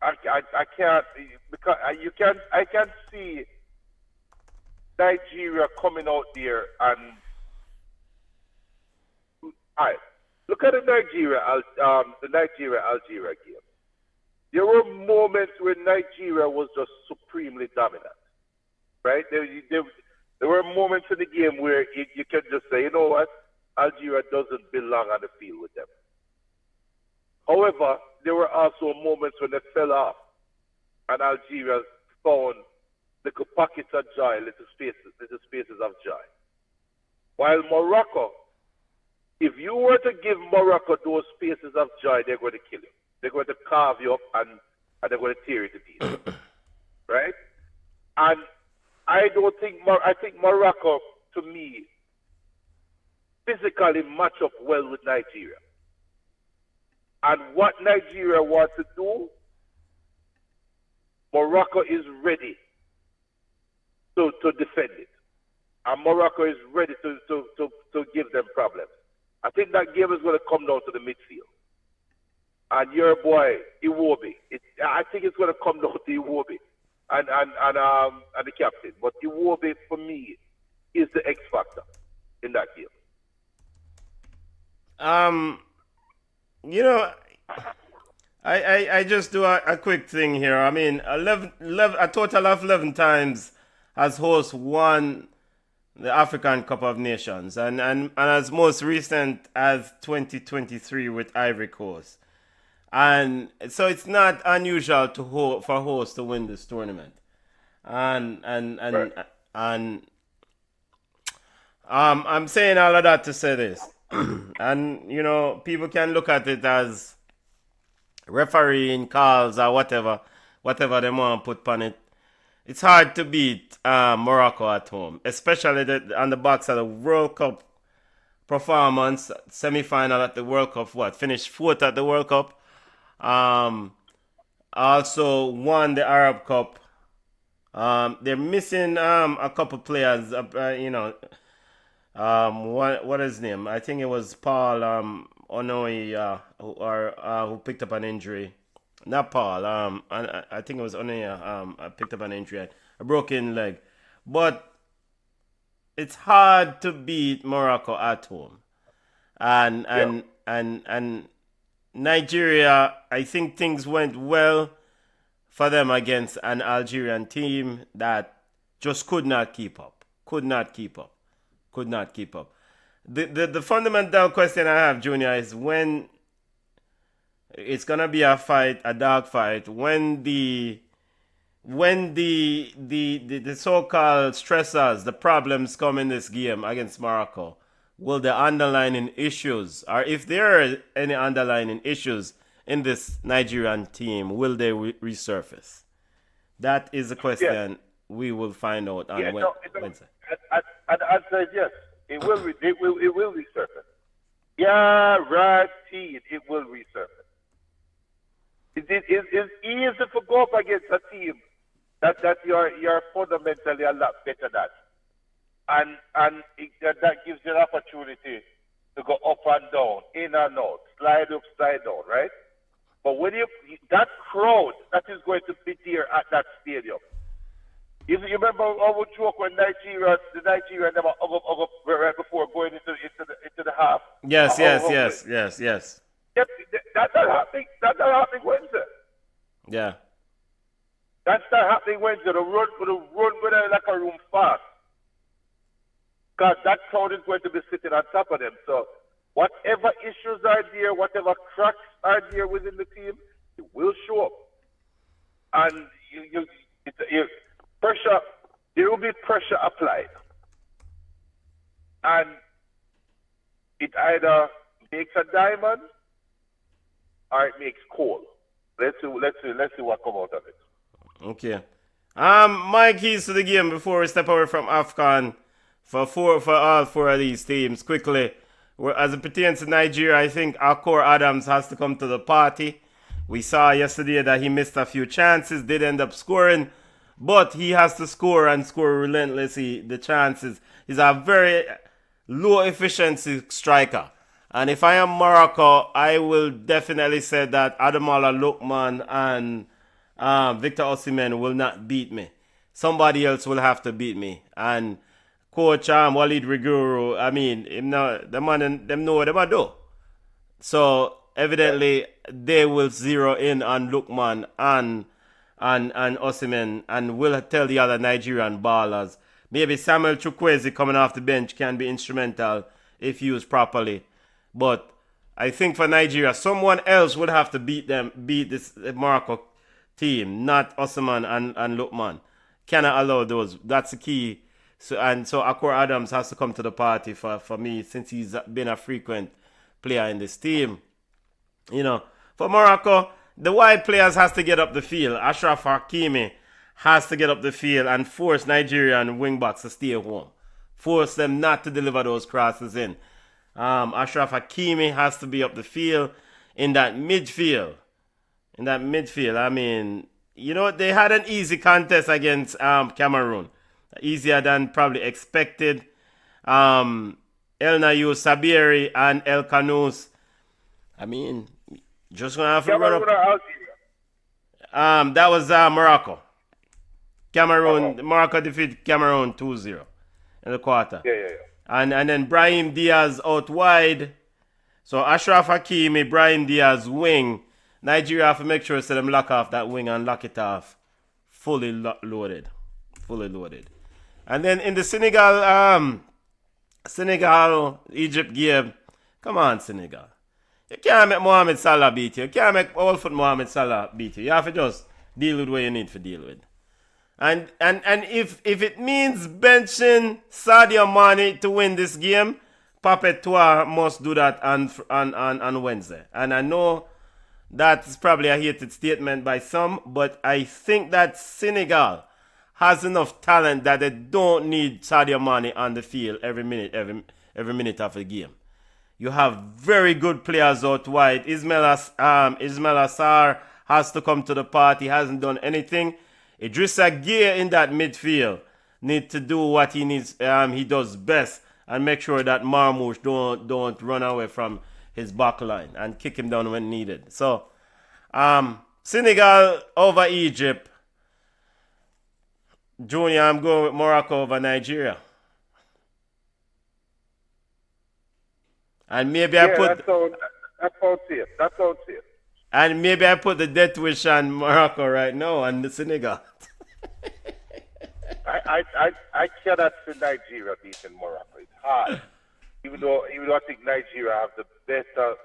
I can't, because I can see Nigeria coming out there and look at the Nigeria Algeria game. There were moments where Nigeria was just supremely dominant, right? There were moments in the game where you can just say, you know what, Algeria doesn't belong on the field with them. However, there were also moments when they fell off, and Algeria found little pockets of joy, little spaces of joy. While Morocco, if you were to give Morocco those spaces of joy, they're going to kill you. They're going to carve you up and they're going to tear you to pieces, right? And I think Morocco, to me, physically match up well with Nigeria. And what Nigeria wants to do, Morocco is ready to defend it. And Morocco is ready to give them problems. I think that game is going to come down to the midfield. And your boy, Iwobi, I think it's going to come down to Iwobi and the captain. But Iwobi, for me, is the X factor in that game. I just do a quick thing here. I mean, a total of 11 times has host won the African Cup of Nations, and as most recent as 2023 with Ivory Coast. And so it's not unusual for hosts to win this tournament. And I'm saying all of that to say this. And people can look at it as refereeing calls or whatever they want to put on it. It's hard to beat Morocco at home, especially on the backs of the World Cup performance, semi-final at the World Cup. Finished fourth at the World Cup. Also won the Arab Cup. They're missing a couple players. What is his name? I think it was Paul Onoi, who picked up an injury. Not Paul. I think it was Onoi. Picked up an injury, a broken leg. But it's hard to beat Morocco at home, and Nigeria. I think things went well for them against an Algerian team that just could not keep up. The fundamental question I have, Junior, is when it's gonna be a fight, a dog fight, when the so-called stressors, the problems come in this game against Morocco, will the underlying issues, or if there are any underlying issues in this Nigerian team, will they resurface? That is a question we will find out on Wednesday. And the answer is yes. It will resurface. Guaranteed, it will resurface. It's easy to go up against a team that you're fundamentally a lot better than, and that gives you an opportunity to go up and down, in and out, slide up, slide down, right? But when that crowd that is going to be there at that stadium. You remember our joke when the Nigeria never over right before going into the half? Yes. Yep, that's not happening. That's not happening Wednesday. Yeah. That's not happening Wednesday. The run with the locker room fast. Because that crowd is going to be sitting on top of them. So whatever issues are there, whatever cracks are there within the team, it will show up. And pressure, there will be pressure applied. And it either makes a diamond or it makes coal. Let's see what comes out of it. Okay. My keys to the game before we step away from AFCON for all four of these teams quickly. As it pertains to Nigeria, I think Akor Adams has to come to the party. We saw yesterday that he missed a few chances, did end up scoring, but he has to score and score relentlessly the chances. He's a very low efficiency striker. And if I am Morocco, I will definitely say that Ademola Lookman and Victor Osimhen will not beat me. Somebody else will have to beat me. And Coach Walid Riguru, I mean, them know what they do. So evidently they will zero in on Lookman and Osimhen and will tell the other Nigerian ballers. Maybe Samuel Chukwueze coming off the bench can be instrumental if used properly. But I think for Nigeria, someone else would have to beat this Morocco team, not Osimhen and Lookman. Cannot allow those. That's the key. So Akor Adams has to come to the party for me, since he's been a frequent player in this team. You know, for Morocco, the wide players has to get up the field. Ashraf Hakimi has to get up the field and force Nigerian wingbacks to stay home. Force them not to deliver those crosses in. Ashraf Hakimi has to be up the field in that midfield. I mean, you know, they had an easy contest against Cameroon. Easier than probably expected. El Nayu, Sabiri, and El Kanous. I mean, just gonna have to run up. That was Morocco. Morocco defeated Cameroon 2-0 in the quarter. Yeah. And then Brahim Diaz out wide. So Ashraf Hakimi, Brahim Diaz wing. Nigeria have to make sure so them lock off that wing and lock it off. Fully loaded. And then in the Senegal-Egypt game, come on, Senegal. You can't make Mohamed Salah beat you. You can't make all-foot Mohamed Salah beat you. You have to just deal with what you need to deal with. And if it means benching Sadio Mane to win this game, Pape Toure must do that on Wednesday. And I know that's probably a hated statement by some, but I think that Senegal has enough talent that they don't need Sadio Mane on the field every minute of the game. You have very good players out wide. Ismail Assar has to come to the party. He hasn't done anything. Idrissa Gueye in that midfield need to do what he needs. He does best and make sure that Marmoush don't run away from his back line and kick him down when needed. So Senegal over Egypt. Junior, I'm going with Morocco over Nigeria. And maybe I put that sounds safe. And maybe I put the death wish on Morocco right now and the Senegal. I cannot see Nigeria beating Morocco. It's hard. Even though I think Nigeria have the better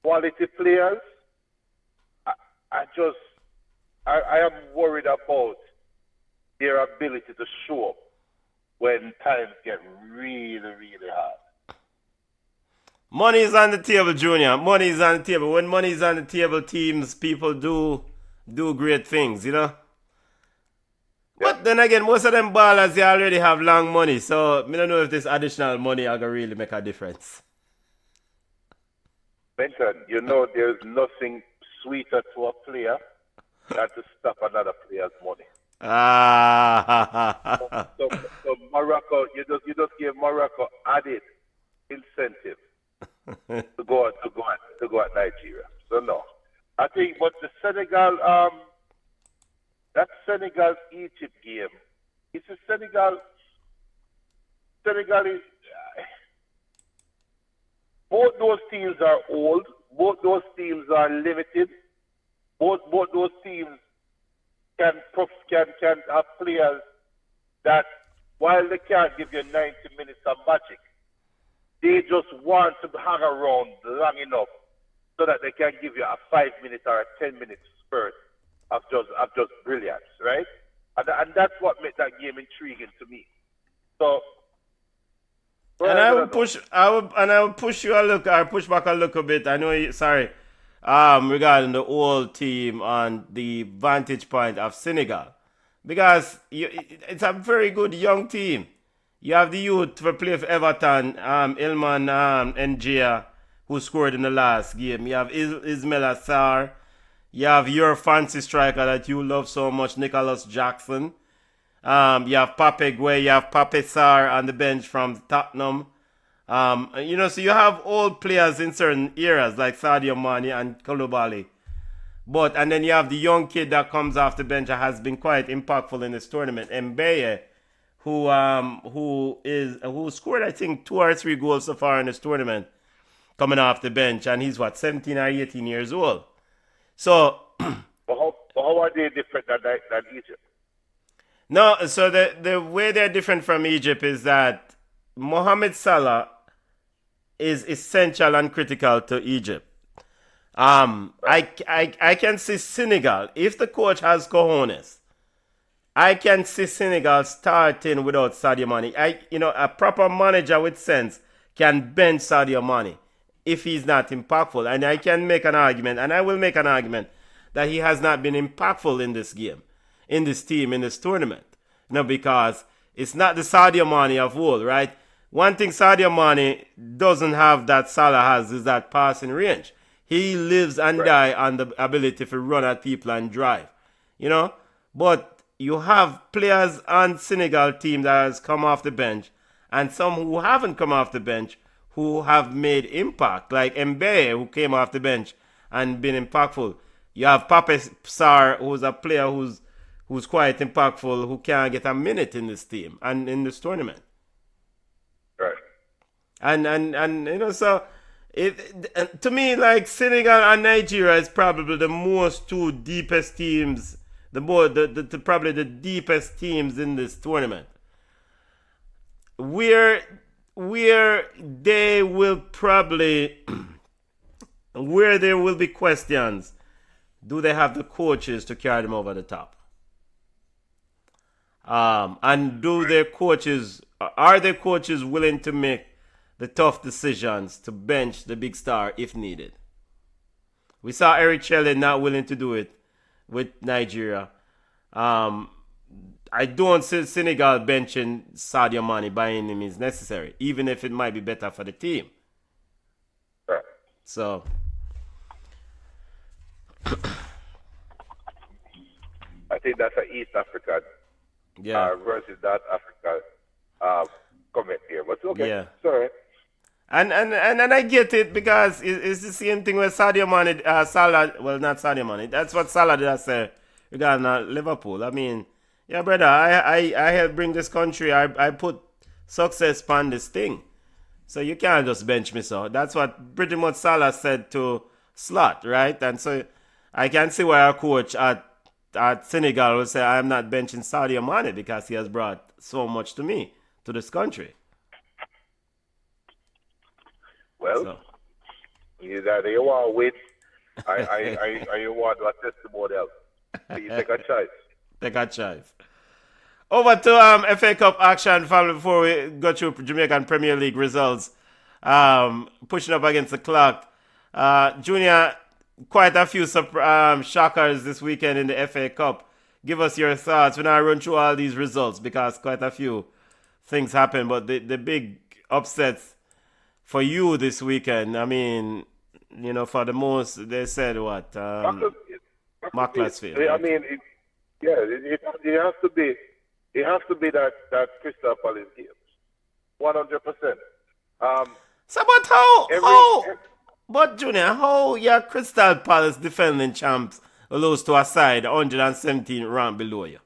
quality players, I am worried about their ability to show up when times get really, really hard. Money is on the table, Junior. Money is on the table. When money is on the table, people do great things, you know? But then again, most of them ballers they already have long money, so I don't know if this additional money are gonna really make a difference. Benton, you know there's nothing sweeter to a player than to stop another player's money. Ah, So Morocco, you just give Morocco added incentive to go at Nigeria. So no, I think, but the Senegal, that Senegal Egypt game, it's a Senegal is. Both those teams are old. Both those teams are limited. Both those teams can have players that, while they can't give you 90 minutes of magic, they just want to hang around long enough so that they can give you a 5-minute or a 10-minute spurt of just brilliance, right? And that's what made that game intriguing to me. So. And I would push you a look, or push back a little bit. I know you, sorry, regarding the old team on the vantage point of Senegal, because it's a very good young team. You have the youth for play for Everton, Ilman Njia, who scored in the last game. You have Ismail Assar. You have your fancy striker that you love so much, Nicholas Jackson. You have Pape Gueye, you have Pape Sarr on the bench from Tottenham. So you have old players in certain eras like Sadio Mane and Koulibaly. And then you have the young kid that comes off the bench that has been quite impactful in this tournament, Mbeye, who scored I think 2 or 3 goals so far in this tournament, coming off the bench, and he's 17 or 18 years old. So, how are they different than Egypt? No, so the way they're different from Egypt is that Mohamed Salah is essential and critical to Egypt. I can see Senegal, if the coach has cojones, I can see Senegal starting without Sadio Mane. A proper manager with sense can bench Sadio Mane if he's not impactful. And I can make an argument, and I will make an argument, that he has not been impactful in this game, in this team, in this tournament. Because it's not the Sadio Mane of old, right? One thing Sadio Mane doesn't have that Salah has is that passing range. He lives and dies on the ability to run at people and drive. But you have players on Senegal team that has come off the bench, and some who haven't come off the bench who have made impact, like Mbeye, who came off the bench and been impactful. You have Pape Sarr, who's a player who's quite impactful, who can't get a minute in this team and in this tournament. Right. So to me, like, Senegal and Nigeria is probably the most two deepest teams, probably the deepest teams in this tournament. Where they will probably, where there will be questions, do they have the coaches to carry them over the top? And are their coaches willing to make the tough decisions to bench the big star if needed? We saw Eric Chelle not willing to do it with Nigeria. I don't see Senegal benching Sadio Mane by any means necessary, even if it might be better for the team. Right. So, I think that's an East African versus that Africa comment here. But okay, yeah. Sorry. And I get it, because it's the same thing with Sadio Mane, Salah. Well, not Sadio Mane. That's what Salah did say regarding Liverpool. I mean, yeah, brother, I helped bring this country. I put success on this thing. So you can't just bench me, so. That's what pretty much Salah said to Slot, right? And so I can see why our coach at Senegal will say, I'm not benching Sadio Mane because he has brought so much to me, to this country. Well, either you want to win, or you want a testimonial. So you take a choice. Take a choice. Over to FA Cup action, family, before we go through Jamaican Premier League results. Pushing up against the clock. Junior, quite a few shockers this weekend in the FA Cup. give us your thoughts when I run through all these results because quite a few things happen. But the big upsets for you this weekend, I mean, for the most, they said what? Macclesfield. I mean, it has to be. It has to be that Crystal Palace game, 100%. So, but how? But Junior, how your Crystal Palace defending champs lose to a side 117 rank below you?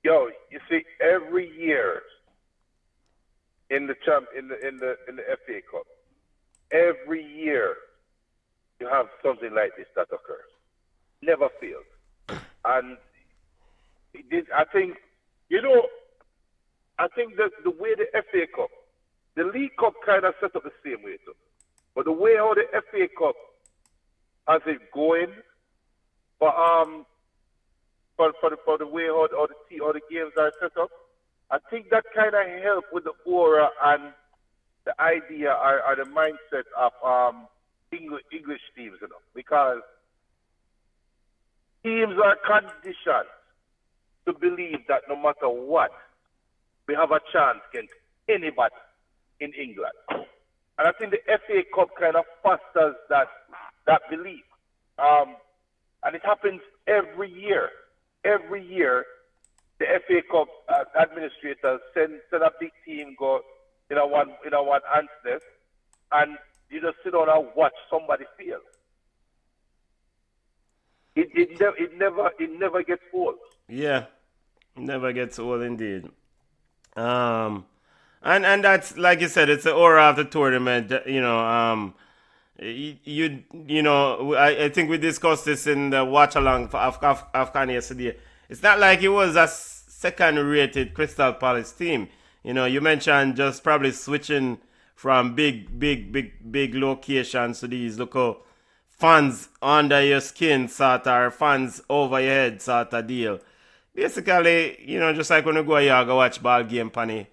Yo, you see, every year in the FA Cup, every year you have something like this that occurs. Never fails. And I think that the way the FA Cup, the League Cup kind of set up the same way too. But the way how the FA Cup has it going, for the way how the games are set up, I think that kind of help with the aura and the idea or the mindset of English teams, because teams are conditioned to believe that no matter what, we have a chance against anybody in England. And I think the FA Cup kind of fosters that belief. And it happens every year. Every year, the FA Cup administrators send a big team go in a one answer, and you just sit down and watch somebody fail. It never gets old. Yeah, never gets old indeed. And that's like you said, it's the aura of the tournament. I think we discussed this in the watch along for AFCON yesterday. It's not like it was a second-rated Crystal Palace team. You mentioned just probably switching from big locations to these local fans under your skin sort of, or fans over your head sort of deal. Basically, just like when you go here, go watch ball game, Panny.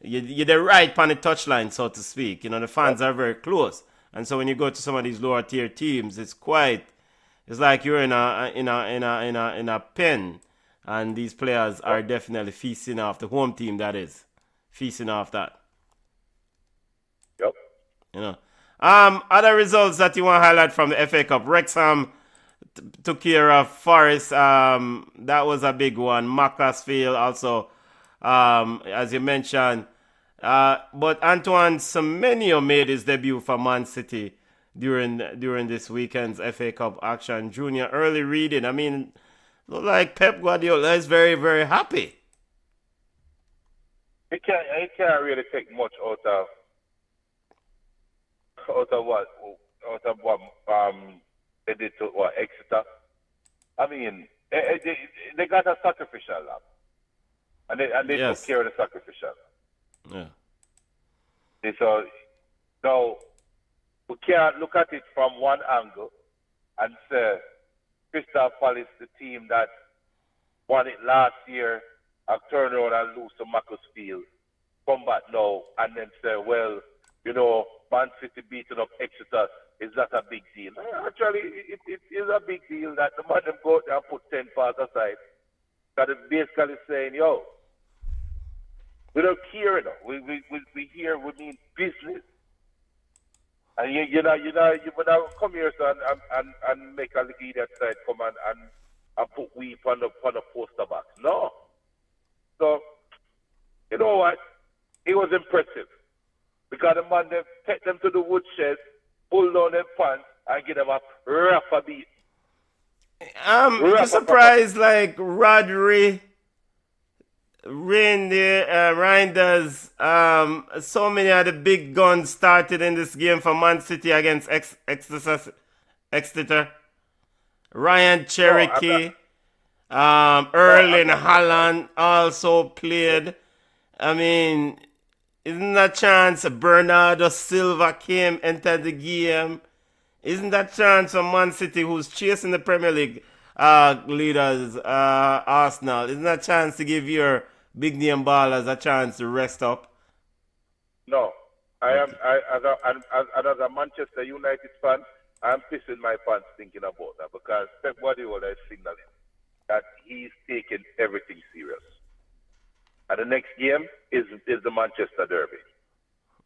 You're the right on the touchline, so to speak. The fans are very close. And so when you go to some of these lower tier teams, it's like you're in a pen, and these players are definitely feasting off the home team. That is feasting off that. Yep. Other results that you want to highlight from the FA Cup: Wrexham took care of Forest. That was a big one. Macclesfield also, as you mentioned. But Antoine Semenyo made his debut for Man City during this weekend's FA Cup action. Junior, early reading. I mean, look like Pep Guardiola is very, very happy. He can't really take much out of what they did to Exeter. I mean, they got a sacrificial lamb, and they took care of the sacrificial. Yeah. So now we can't look at it from one angle and say Crystal Palace, the team that won it last year, have turned around and lose to Macclesfield, come back now and then say, well, Man City beating up Exeter is not a big deal. Actually, it is a big deal that the man them go out there and put 10 parts aside. That is basically saying, yo, we don't care, we here, we mean business. And you come here and make a little idiot side come and put weep on the poster box. No. So, you know what? It was impressive. Because the man, they take them to the woodshed, pull down their pants, and give them a rough beat. I'm surprised, like Rodri, Reinders, so many of the big guns started in this game for Man City against Exeter. Ryan Cherokee, Erling Haaland also played. I mean, isn't that chance Bernardo Silva entered the game? Isn't that chance for Man City, who's chasing the Premier League leaders, Arsenal? Isn't that chance to give your big name ballers a chance to rest up? No, as a Manchester United fan, I'm pissing my pants thinking about that because Pep Guardiola is signaling. that he's taking everything serious. And the next game is the Manchester Derby.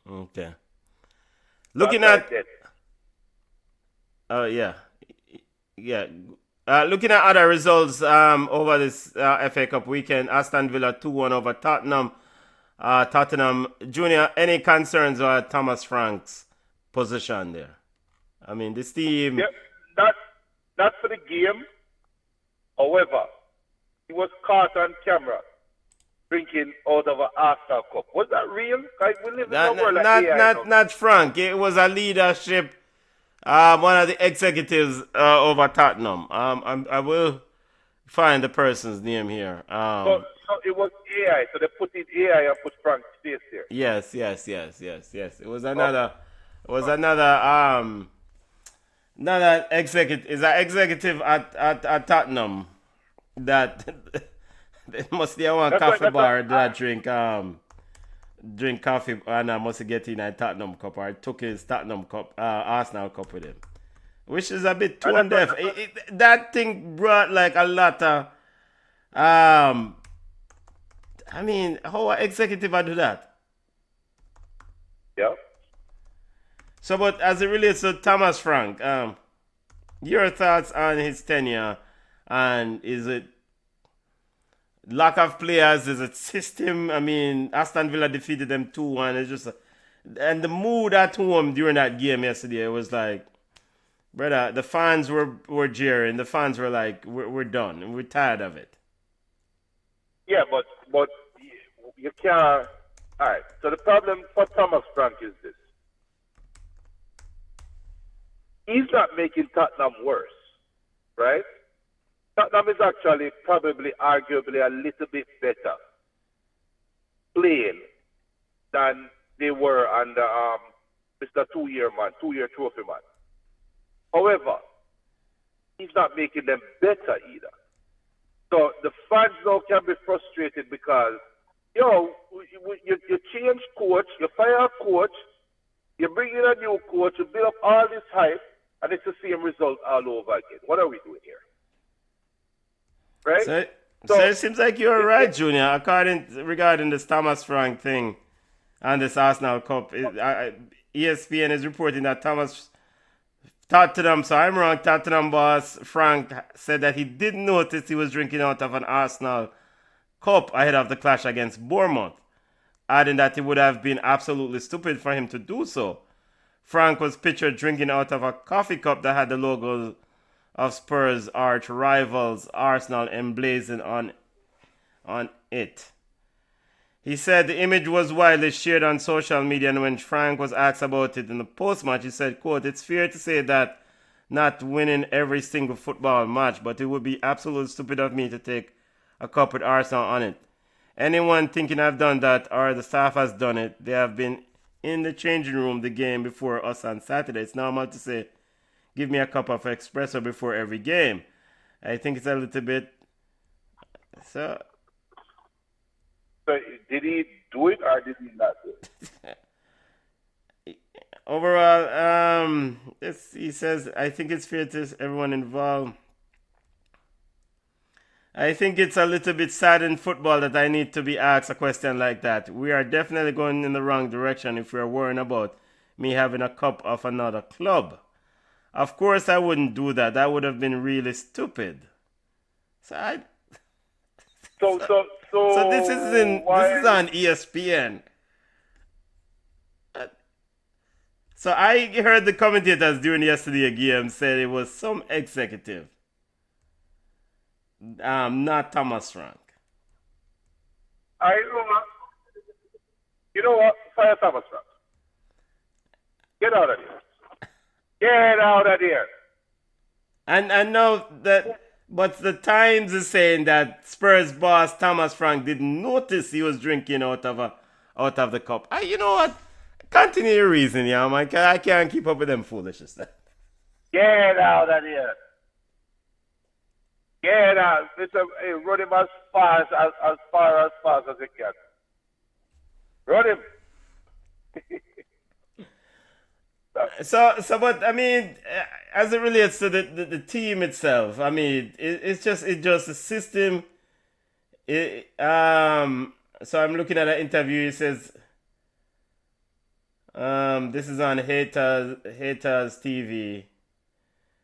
Okay. Looking That's at like yeah. Yeah. Looking at other results over this FA Cup weekend, Aston Villa 2-1 over Tottenham. Tottenham Junior, any concerns about Thomas Frank's position there? I mean, this team. Yeah, not for the game. However, he was caught on camera drinking out of an Arsenal cup. Was that real? Like, we live in a world like AI. Not Frank. It was a leadership. One of the executives over Tottenham. I will find the person's name here. So it was AI. So they put in AI and put Frank's face there. Yes. It was another. It was another executive. Is an executive at Tottenham that they must be one coffee bar that drink coffee and I must get in a Tottenham cup or took his Tottenham cup, Arsenal cup with him, which is a bit tone deaf. That thing brought like a lot of, I mean, how an executive I do that? Yeah. So, but as it relates to Thomas Frank, your thoughts on his tenure, and is it lack of players? Is it system? I mean, Aston Villa defeated them 2-1. It's just, and the mood at home during that game yesterday, it was like, brother, the fans were jeering. The fans were like, we're done. We're tired of it. Yeah, but you can't. All right. So the problem for Thomas Frank is this: he's not making Tottenham worse, right? Tottenham is actually probably arguably a little bit better playing than they were under Mr. Two-year trophy man. However, he's not making them better either. So the fans now can be frustrated because, you change coach, you fire a coach, you bring in a new coach, you build up all this hype, and it's the same result all over again. What are we doing here? Right? So it seems like you're right, Junior. Regarding this Thomas Frank thing and this Arsenal Cup, ESPN is reporting that Tottenham, so I'm wrong, Tottenham boss Frank said that he didn't notice he was drinking out of an Arsenal Cup ahead of the clash against Bournemouth, adding that it would have been absolutely stupid for him to do so. Frank was pictured drinking out of a coffee cup that had the logo of Spurs' arch rivals Arsenal emblazoned on it. He said the image was widely shared on social media, and when Frank was asked about it in the post-match, he said, quote, "It's fair to say that not winning every single football match, but it would be absolutely stupid of me to take a cup with Arsenal on it. Anyone thinking I've done that or the staff has done it, they have been in the changing room the game before us on Saturday. It's normal to say, give me a cup of espresso before every game." I think it's a little bit... So did he do it or did he not do it? Overall, he says, I think it's fair to everyone involved. I think it's a little bit sad in football that I need to be asked a question like that. We are definitely going in the wrong direction if we are worrying about me having a cup of another club. Of course I wouldn't do that. That would have been really stupid. So this is on ESPN. So I heard the commentators during yesterday's game said it was some executive. Not Thomas Frank. You know what? Fire Thomas Frank. Get out of here. Get out of here. And I know that, but the Times is saying that Spurs boss Thomas Frank didn't notice he was drinking out of the cup. You know what? Continue your reason, yeah, man. I can't keep up with them foolishness. Get out of here. Get out. Run him as fast as you can. Run him. But I mean, as it relates to the team itself, I mean, it's just a system. So I'm looking at an interview. It says, this is on Haters TV.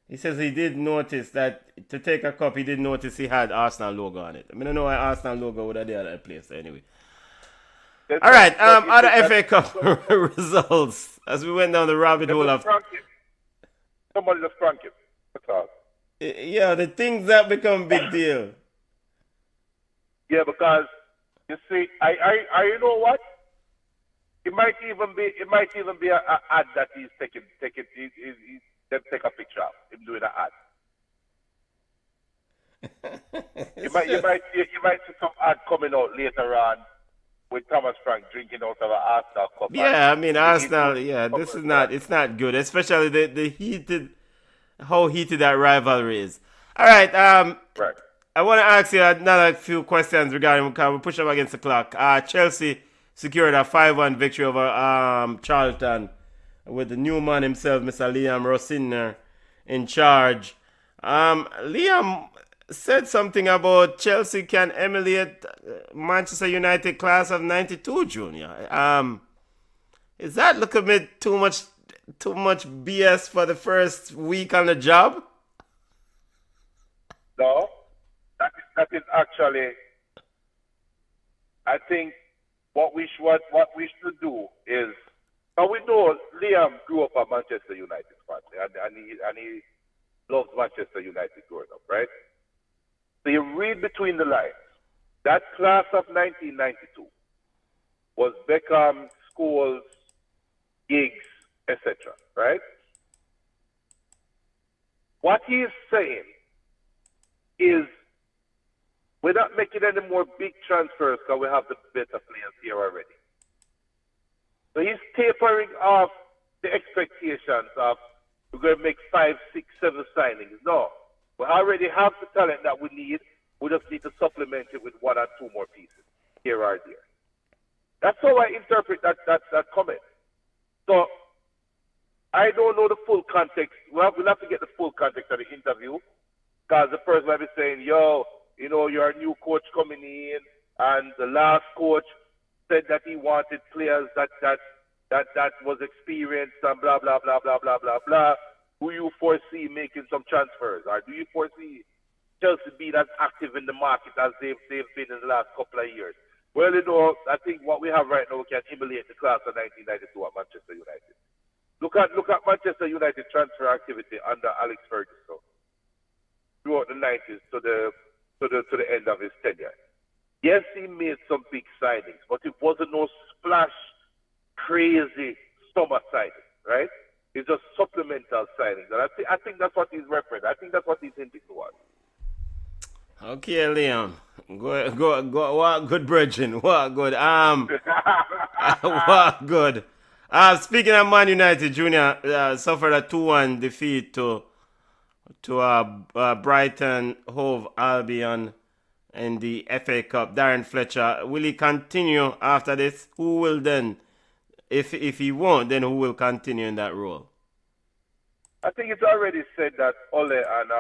He says he did notice that to take a cup, he did notice he had Arsenal logo on it. I mean, I don't know why Arsenal logo would have there at that place anyway. All right, other FA Cup results as we went down the rabbit hole of. Somebody just prank him. That's all. Yeah, the things that become big deal. Yeah, because you see, you know what? It might even be an ad that he's taking. Then take a picture of him doing an ad. you might see some ad coming out later on with Thomas Frank drinking out of an Arsenal cup. Yeah, I mean Arsenal. Yeah, this is not. It's not good, especially the heated, how heated that rivalry is. All right. Right. I want to ask you another few questions regarding because we push up against the clock. Chelsea secured a 5-1 victory over Charlton with the new man himself, Mr. Liam Rossiner, in charge. Liam said something about Chelsea can emulate Manchester United class of '92, Junior. Is that look a bit too much BS for the first week on the job? No, that is actually. I think what we should do is. Now we know Liam grew up a Manchester United fan, and he loves Manchester United growing up, right? So you read between the lines. That class of 1992 was Beckham, Scholes, Giggs, etc., right? What he is saying is we're not making any more big transfers because we have the better players here already. So he's tapering off the expectations of we're going to make 5, 6, 7 signings. No. We already have the talent that we need. We just need to supplement it with 1 or 2 more pieces here or there. That's how I interpret that comment. So I don't know the full context. We'll have to get the full context of the interview because the person might be saying, yo, you know, you're a new coach coming in and the last coach said that he wanted players that was experienced and blah, blah, blah, blah, blah, blah, blah. Do you foresee making some transfers? Or do you foresee Chelsea being as active in the market as they've been in the last couple of years? Well, you know, I think what we have right now, we can emulate the class of 1992 at Manchester United. Look at Manchester United transfer activity under Alex Ferguson throughout the 90s to the end of his tenure. Yes, he made some big signings, but it wasn't no splash, crazy summer signing, right? It's just supplemental signings. And I think that's what he's referring. I think that's what he's hinting towards. Okay, Liam. Go. What good, brethren? What good? What good? Speaking of Man United, Junior suffered a 2-1 defeat to Brighton Hove Albion in the FA Cup. Darren Fletcher, will he continue after this? Who will then, if he won't, then who will continue in that role? I think it's already said that Ole and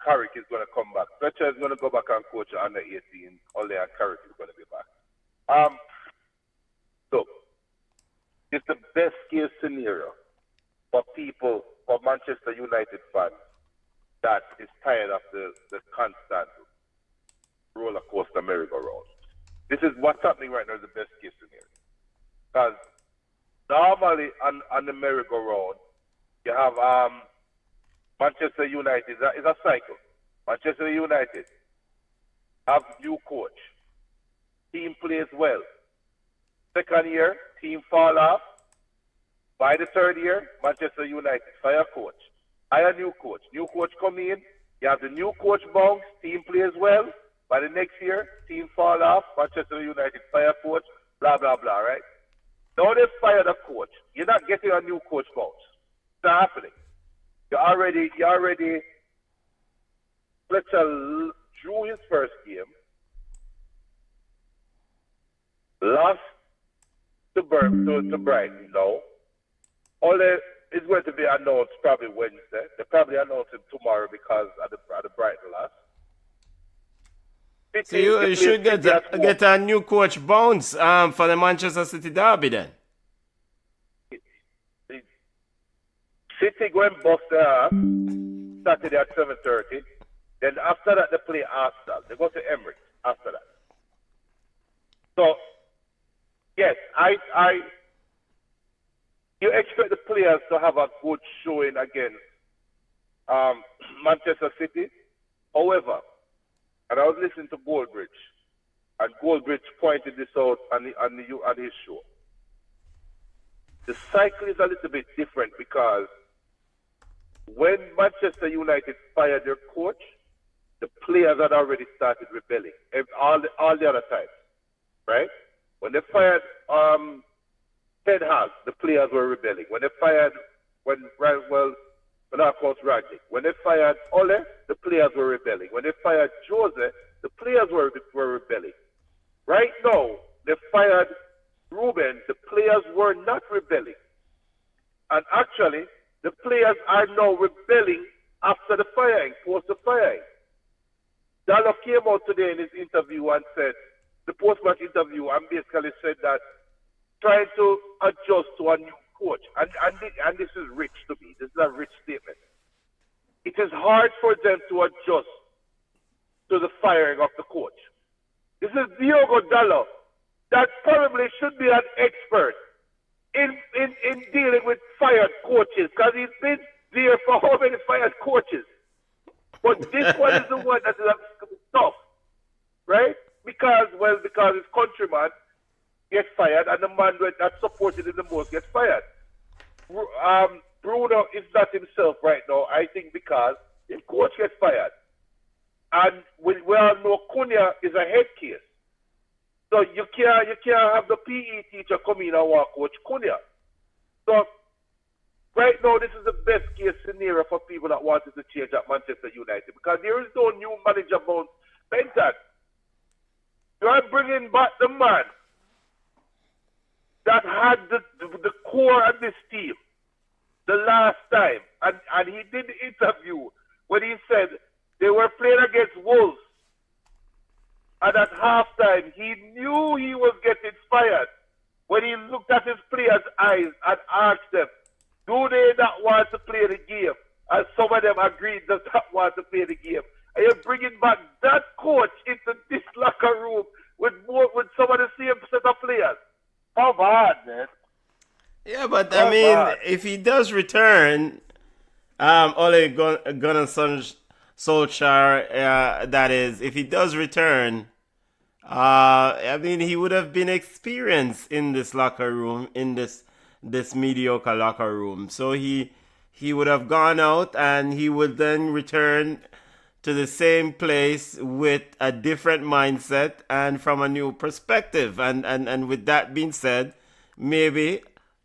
Carrick is going to come back. Fletcher is going to go back and coach under 18. Ole and Carrick is going to be back. So, it's the best case scenario for people, for Manchester United fans, that is tired of the constant roller coaster merry-go-round. This is what's happening right now is the best case scenario. Because normally on the merry-go-round, you have Manchester United. It's a cycle. Manchester United have new coach. Team plays well. Second year, team fall off. By the third year, Manchester United fire coach. Hire new coach. New coach come in. You have the new coach bounce. Team plays well. By the next year, team fall off. Manchester United fire coach. Blah, blah, blah, right? Now they fire the coach. You're not getting a new coach bounce. It's not happening. You already Fletcher drew his first game. Lost to Brighton, no. Ole It's going to be announced probably Wednesday. They probably announce it tomorrow because of the Brighton loss. So you should get a new coach bounce for the Manchester City derby then. City going bust their ass Saturday at 7:30. Then after that they play Arsenal. They go to Emirates after that. So yes, you expect the players to have a good showing against Manchester City. However, and I was listening to Goldbridge, and Goldbridge pointed this out on his show. The cycle is a little bit different because when Manchester United fired their coach, the players had already started rebelling. All the other times, right? When they fired Ten Hag, the players were rebelling. When they fired, Ragnick. When they fired Ole, the players were rebelling. When they fired Jose, the players were rebelling. Right now, they fired Ruben, the players were not rebelling. And actually, the players are now rebelling after the firing, post the firing. Dallo came out today in his interview and said, the post-match interview, and basically said that trying to adjust to a new coach. And this is rich to me. This is a rich statement. It is hard for them to adjust to the firing of the coach. This is Diogo Dallo, that probably should be an expert in dealing with fired coaches, because he's been there for how many fired coaches. But this one is the one that is tough, right? Because his countryman gets fired, and the man that supported him the most gets fired. Bruno is not himself right now, I think, because his coach gets fired. And we all know Cunha is a head case. So you can't have the PE teacher come in and walk coach Cunha. So right now, this is the best case scenario for people that wanted to change at Manchester United, because there is no new manager bound. Benton, you are bringing back the man that had the core of this team the last time. And he did the interview when he said they were playing against Wolves. And at halftime, he knew he was getting fired when he looked at his players' eyes and asked them, do they not want to play the game? And some of them agreed does not want to play the game. And you're bringing back that coach into this locker room with some of the same set of players. How bad, man? Yeah, but I mean, if he does return, Ole Gunnar Solskjaer, that is, if he does return, I mean, he would have been experienced in this locker room, in this mediocre locker room. So he would have gone out and he would then return to the same place with a different mindset and from a new perspective. And with that being said, maybe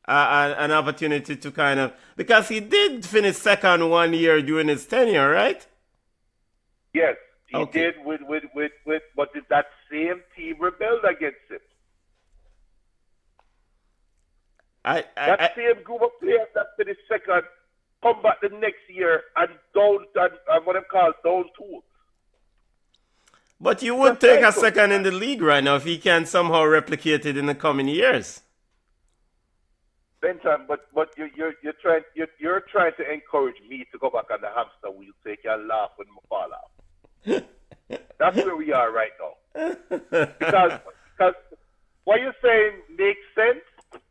an opportunity to kind of, because he did finish second 1 year during his tenure, right? Yes, he did but did that same team rebelled against him? That same group of players that finished second come back the next year and what they call down tools. But you would take a second in the league right now if he can somehow replicate it in the coming years. Benton, but you're trying to encourage me to go back on the hamster wheel so you can laugh when I fall out. That's where we are right now. Because what you're saying makes sense,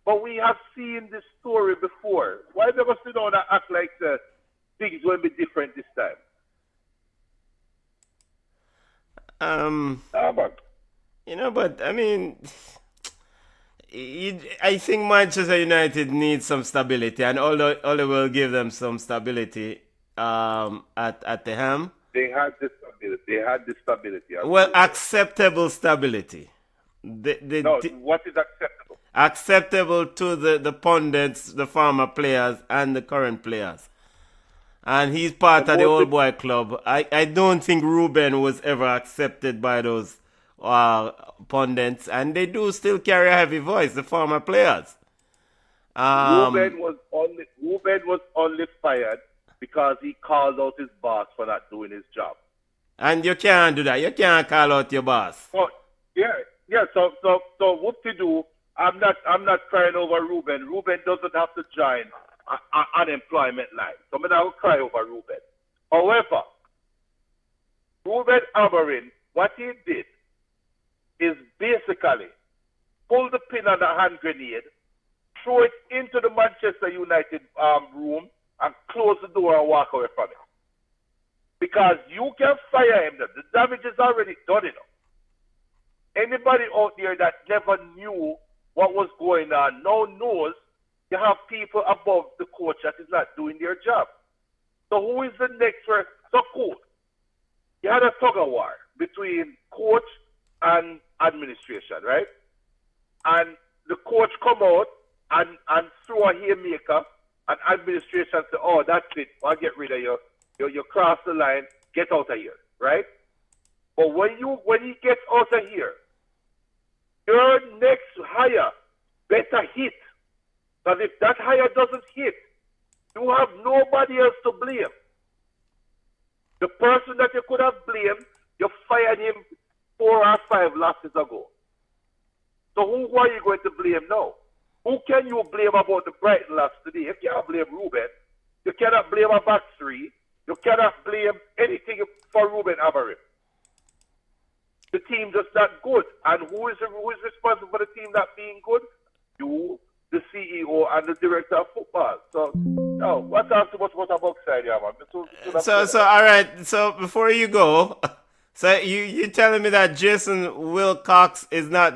but we have seen this story before. Why never sit down and act like things will be different this time? But I mean, I think Manchester United needs some stability, and Ole will give them some stability at the Ham. They had the stability. Well, acceptable stability. What is acceptable? Acceptable to the pundits, the former players, and the current players. And he's part of the old boy club. I don't think Ruben was ever accepted by those pundits, and they do still carry a heavy voice, the former players. Um, Ruben was only fired because he called out his boss for not doing his job. and you can't do that. You can't call out your boss. So yeah. So what to do? I'm not crying over Ruben. Ruben doesn't have to join unemployment line. So I'm not cry over Ruben. However, Ruben Amorim, what he did is basically pull the pin on the hand grenade, throw it into the Manchester United room, and close the door and walk away from it. Because you can fire him. The damage is already done, Anybody out there that never knew what was going on now knows you have people above the coach that is not doing their job. So who is the next one? So cool. You had a tug of war between coach and administration, right? And the coach come out and throw a haymaker, and administration say, oh, that's it. I'll get rid of you. You cross the line, get out of here, right? But when he gets out of here, your next hire better hit. Because if that hire doesn't hit, you have nobody else to blame. The person that you could have blamed, you fired him 4 or 5 losses ago. So who are you going to blame now? Who can you blame about the Brighton loss today? You can't blame Ruben. You cannot blame a back three. You cannot blame anything for Ruben Amorim. The team just not good. And who is responsible for the team not being good? You, the CEO, and the director of football. So, no, what talk too much about a box side, yeah, man. So, all right. So, before you go, so you telling me that Jason Wilcox is not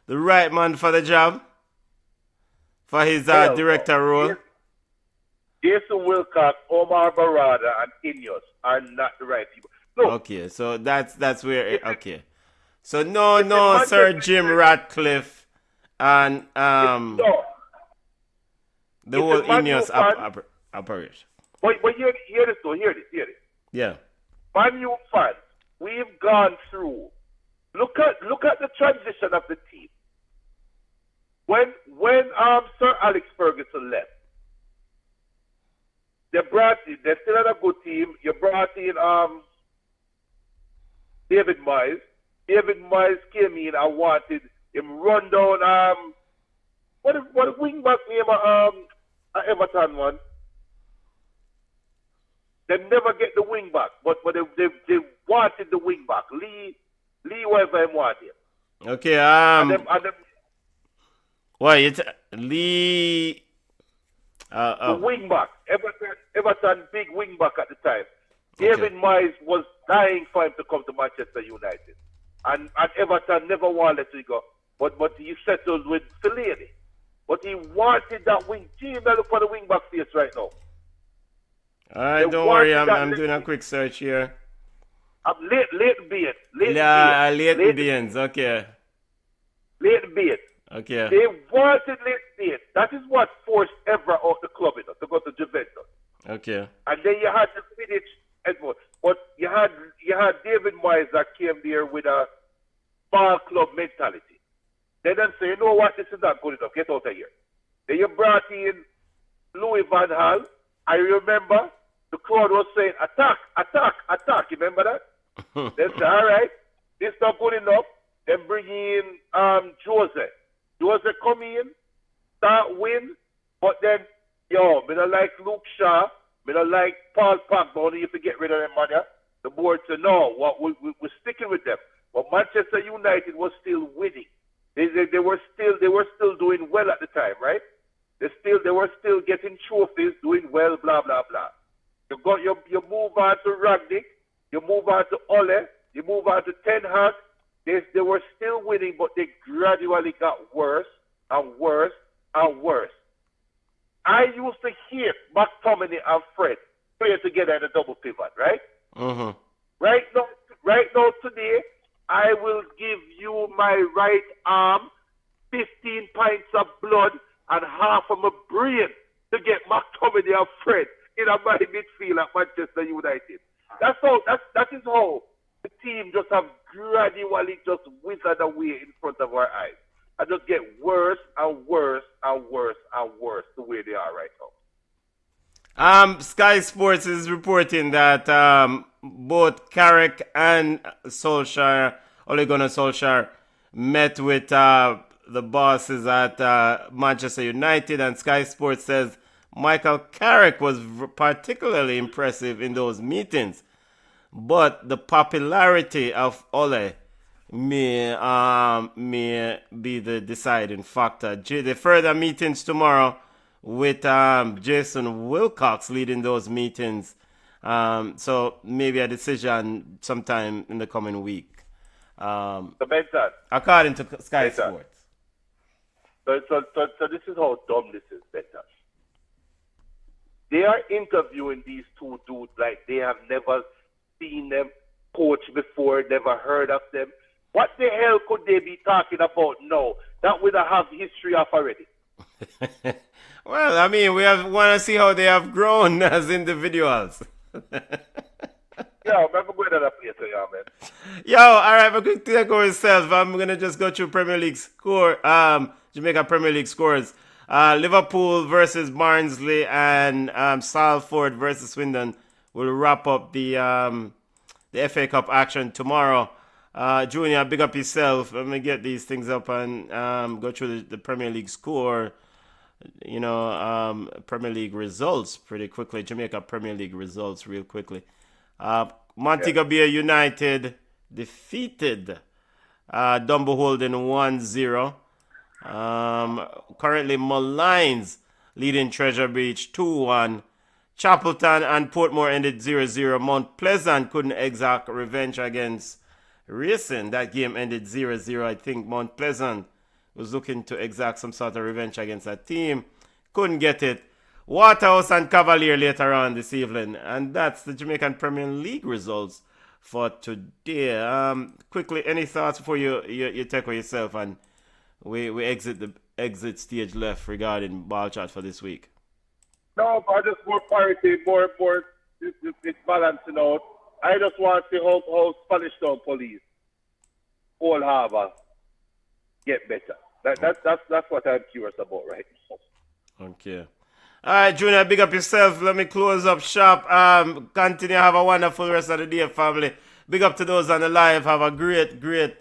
the right man for the job? For his director role? Jason Wilcox, Omar Barada, and Ineos are not the right people. No. Okay, so that's where. Okay, so no, Sir Jim Ratcliffe and the whole Ineos operation. But hear this though. Hear this. Yeah. Man U fans, we've gone through. Look at the transition of the team. When Sir Alex Ferguson left, they still had a good team. You brought in David Moyes. David Moyes came in and wanted him run down what wing back name Everton one. They never get the wing back, but they wanted the wing back. Lee whatever him wanted. Okay, Lee the wing back. Everton big wing back at the time. David Moyes was dying for him to come to Manchester United. And Everton never wanted to go. But he settled with Fellaini. But he wanted that wing. Gee, look for the wing back face right now. Alright, don't worry, I'm doing a quick search here. Leighton Baines. Leighton Baines, okay. Leighton Baines. Okay. They wanted Leighton Baines. That is what forced Evra out the club, to go to Juventus. Okay. And then you had to finish Edward. But you had David Moyes that came there with a ball club mentality. They then say, you know what, this is not good enough. Get out of here. Then you brought in Louis van Gaal. I remember the crowd was saying, attack, attack, attack. You remember that? They said, all right, this is not good enough. Then bring in Jose. Jose come in, start win, but then, me don't like Luke Shaw, me don't like Paul Pogba, only if you get rid of them, man. The board said, no, we're sticking with them. But Manchester United was still winning. They were still doing well at the time, right? They were still getting trophies, doing well, blah blah blah. You move on to Ragnick, you move on to Ole, you move on to Ten Hag. They were still winning, but they gradually got worse and worse and worse. I used to hear McTominay and Fred play together in a double pivot, right? Mm-hmm. Right now today, I will give you my right arm, 15 pints of blood, and half of my brain to get McTominay and Fred in my midfield at Manchester United. That is how the team just have gradually just withered away in front of our eyes. And just get worse and worse and worse and worse. Sky Sports is reporting that both Carrick and Solskjaer, Ole Gunnar Solskjaer, met with the bosses at Manchester United, and Sky Sports says Michael Carrick was particularly impressive in those meetings. But the popularity of Ole may be the deciding factor. The further meetings tomorrow with Jason Wilcox leading those meetings. So maybe a decision sometime in the coming week. So Benson, According to Sky Benson. Sports. So this is how dumb this is, Benson. They are interviewing these two dudes like they have never seen them coach before, never heard of them. What the hell could they be talking about now that we don't have history of already? Well, I mean, we want to see how they have grown as individuals. Yeah, remember going to that place, yeah, man. Yo, all right, but quick take over yourself. I'm gonna just go through Premier League Jamaica Premier League scores. Liverpool versus Barnsley and Salford versus Swindon will wrap up the FA Cup action tomorrow. Junior, big up yourself. I'm gonna get these things up and go through the Premier League score. Premier League results pretty quickly. Jamaica Premier League results real quickly. Montego Bay United defeated Dumbo Holden 1-0. Currently Malines leading Treasure Beach 2-1. Chapelton and Portmore ended 0-0. Mount Pleasant couldn't exact revenge against Racing. That game ended 0-0. I think Mount Pleasant was looking to exact some sort of revenge against that team. Couldn't get it. Waterhouse and Cavalier later on this evening. And that's the Jamaican Premier League results for today. Quickly, any thoughts before you take with yourself and we exit the exit stage left regarding ball chat for this week? No, but just more parity, more it's balancing out. I just want to see how Spanish Town Police, Old Harbour, get better. That's what I'm curious about right now. Okay. All right, Junior, big up yourself. Let me close up shop. Continue. Have a wonderful rest of the day, family. Big up to those on the live. Have a great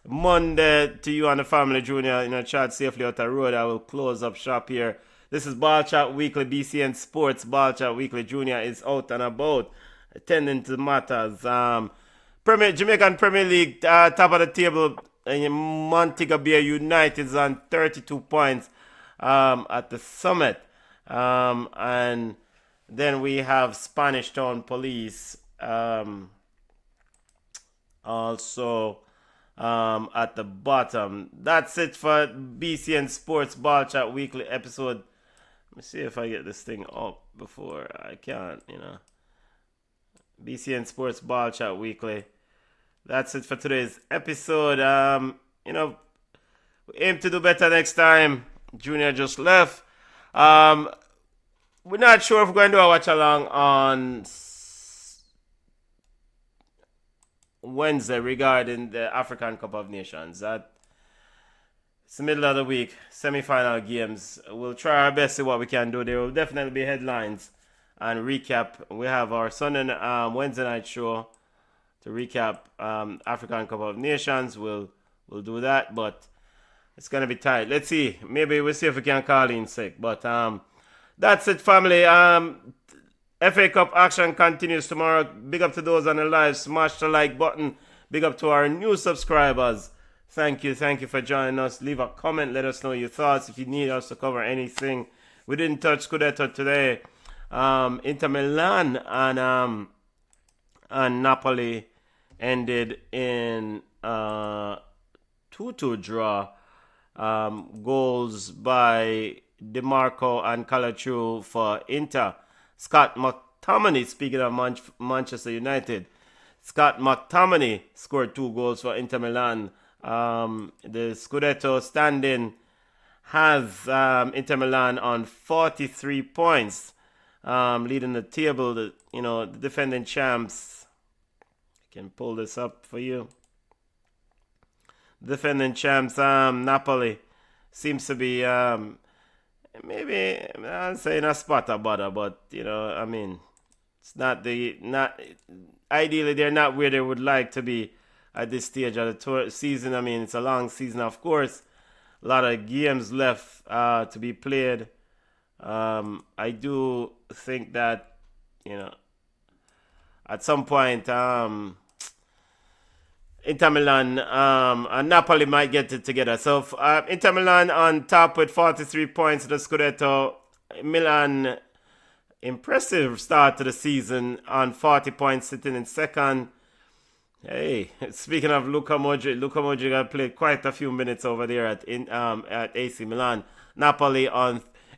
Monday to you and the family, Junior. Chat safely out the road. I will close up shop here. This is BallChat Weekly, BCN Sports. BallChat Weekly. Junior is out and about, attending to matters. Jamaican Premier League, top of the table. Montego Bay United is on 32 points at the summit. And then we have Spanish Town Police also at the bottom. That's it for BCN Sports Ball Chat Weekly episode. Let me see if I get this thing up before I can't, BCN Sports Ball Chat Weekly. That's it for today's episode. We aim to do better next time. Junior just left. We're not sure if we're going to do a watch along on Wednesday regarding the African Cup of Nations. It's the middle of the week, semi-final games. We'll try our best to see what we can do. There will definitely be headlines and recap. We have our Sunday Wednesday night show to recap African Cup of Nations. We'll do that, but it's gonna be tight. Let's see. Maybe we'll see if we can call in sick. But that's it, family. FA Cup action continues tomorrow. Big up to those on the live. Smash the like button. Big up to our new subscribers. Thank you for joining us. Leave a comment. Let us know your thoughts. If you need us to cover anything, we didn't touch Scudetto today. Inter Milan and Napoli ended in 2-2 draw. Goals by DeMarco and Calatrava for Inter. Scott McTominay, speaking of Manchester United, Scott McTominay scored 2 goals for Inter Milan. The Scudetto standing has Inter Milan on 43 points, leading the table. The defending champs. I can pull this up for you. Defending champs, Napoli, seems to be maybe I'm saying a spot or butter, but I mean, it's not ideally they're not where they would like to be at this stage of the season. I mean, it's a long season, of course. A lot of games left to be played. I do think that at some point Inter Milan and Napoli might get it together. So Inter Milan on top with 43 points, the Scudetto. Milan, impressive start to the season on 40 points, sitting in second. Hey, speaking of Luka Modric had played quite a few minutes over there at AC Milan. Napoli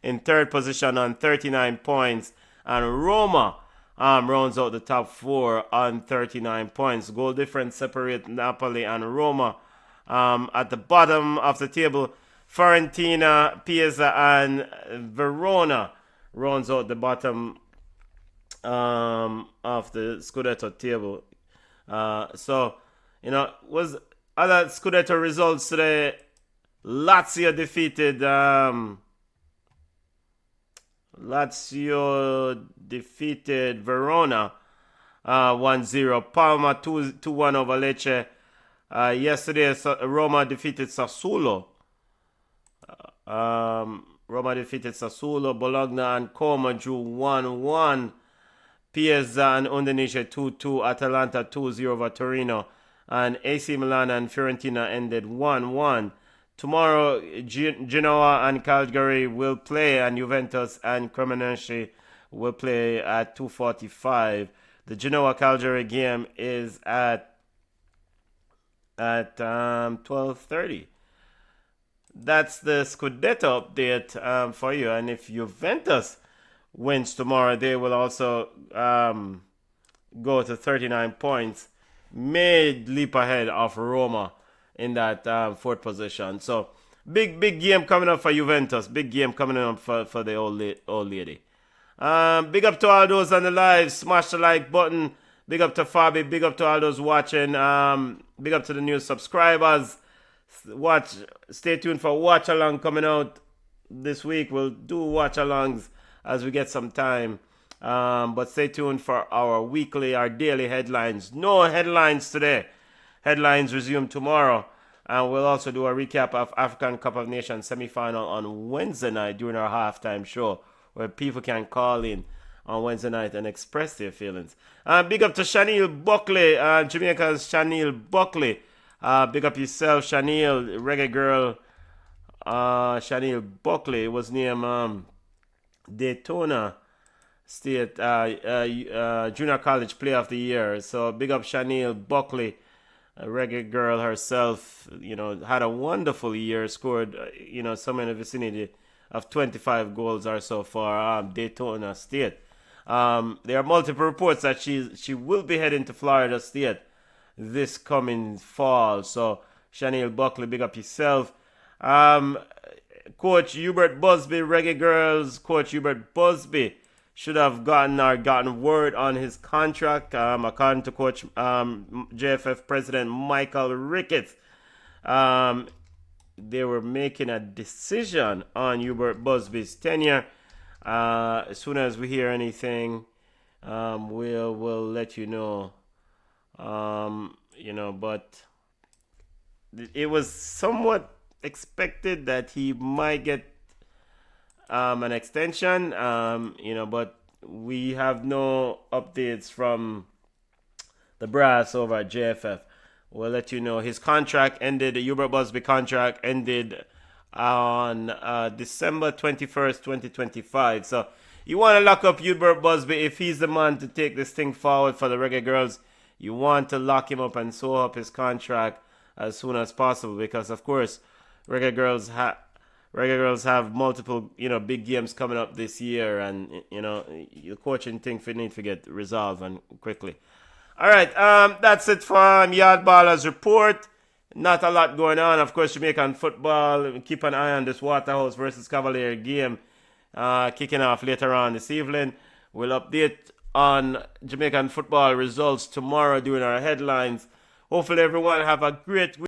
in third position on 39 points, and Roma rounds out the top four on 39 points. Goal difference separate Napoli and Roma. At the bottom of the table, Fiorentina, Pisa, and Verona rounds out the bottom of the Scudetto table. So, was other Scudetto results today. Lazio defeated Verona 1-0. Parma 2-1 over Lecce. Yesterday, Roma defeated Sassuolo. Bologna and Como drew 1-1. Piazza and Udinese 2-2. Atalanta 2-0 over Torino. And AC Milan and Fiorentina ended 1-1. Tomorrow, Genoa and Cagliari will play, and Juventus and Cremonese will play at 2:45. The Genoa-Cagliari game is at 12:30. That's the Scudetto update for you. And if Juventus wins tomorrow, they will also go to 39 points, may leap ahead of Roma in that fourth position. So big game coming up for Juventus. Big game coming up for the old lady. Big up to all those on the live. Smash the like button. Big up to Fabi. Big up to all those watching. Big up to the new subscribers. Stay tuned for watch along coming out this week. We'll do watch alongs as we get some time. But stay tuned for our daily headlines. No headlines today. Headlines resume tomorrow. And we'll also do a recap of AFCON Cup of Nations semi-final on Wednesday night during our halftime show, where people can call in on Wednesday night and express their feelings. Big up to Chanel Buckley, Jamaica's Chanel Buckley. Big up yourself, Chanel, reggae girl. Chanel Buckley was named Daytona State Junior College Player of the Year. So big up Chanel Buckley, a reggae girl herself. Had a wonderful year. Scored somewhere in the vicinity of 25 goals or so for Daytona State. There are multiple reports that she will be heading to Florida State this coming fall. So Chanel Buckley, big up yourself. Coach Hubert Busby, Reggae Girls, Coach Hubert Busby should have gotten word on his contract. According to Coach JFF President Michael Ricketts, they were making a decision on Hubert Busby's tenure. As soon as we hear anything, we'll let you know. But it was somewhat expected that he might get an extension, but we have no updates from the brass over at JFF. We'll let you know. His contract ended, the Hubert Busby contract ended on December 21st, 2025. So you want to lock up Hubert Busby if he's the man to take this thing forward for the Reggae Girls. You want to lock him up and sew up his contract as soon as possible, because of course Reggae Girls have multiple big games coming up this year, and the coaching thing need to get resolved and quickly. All right, that's it from YAWD Ballas report. Not a lot going on. Of course, Jamaican football. Keep an eye on this Waterhouse versus Cavalier game kicking off later on this evening. We'll update on Jamaican football results tomorrow during our headlines. Hopefully everyone have a great week.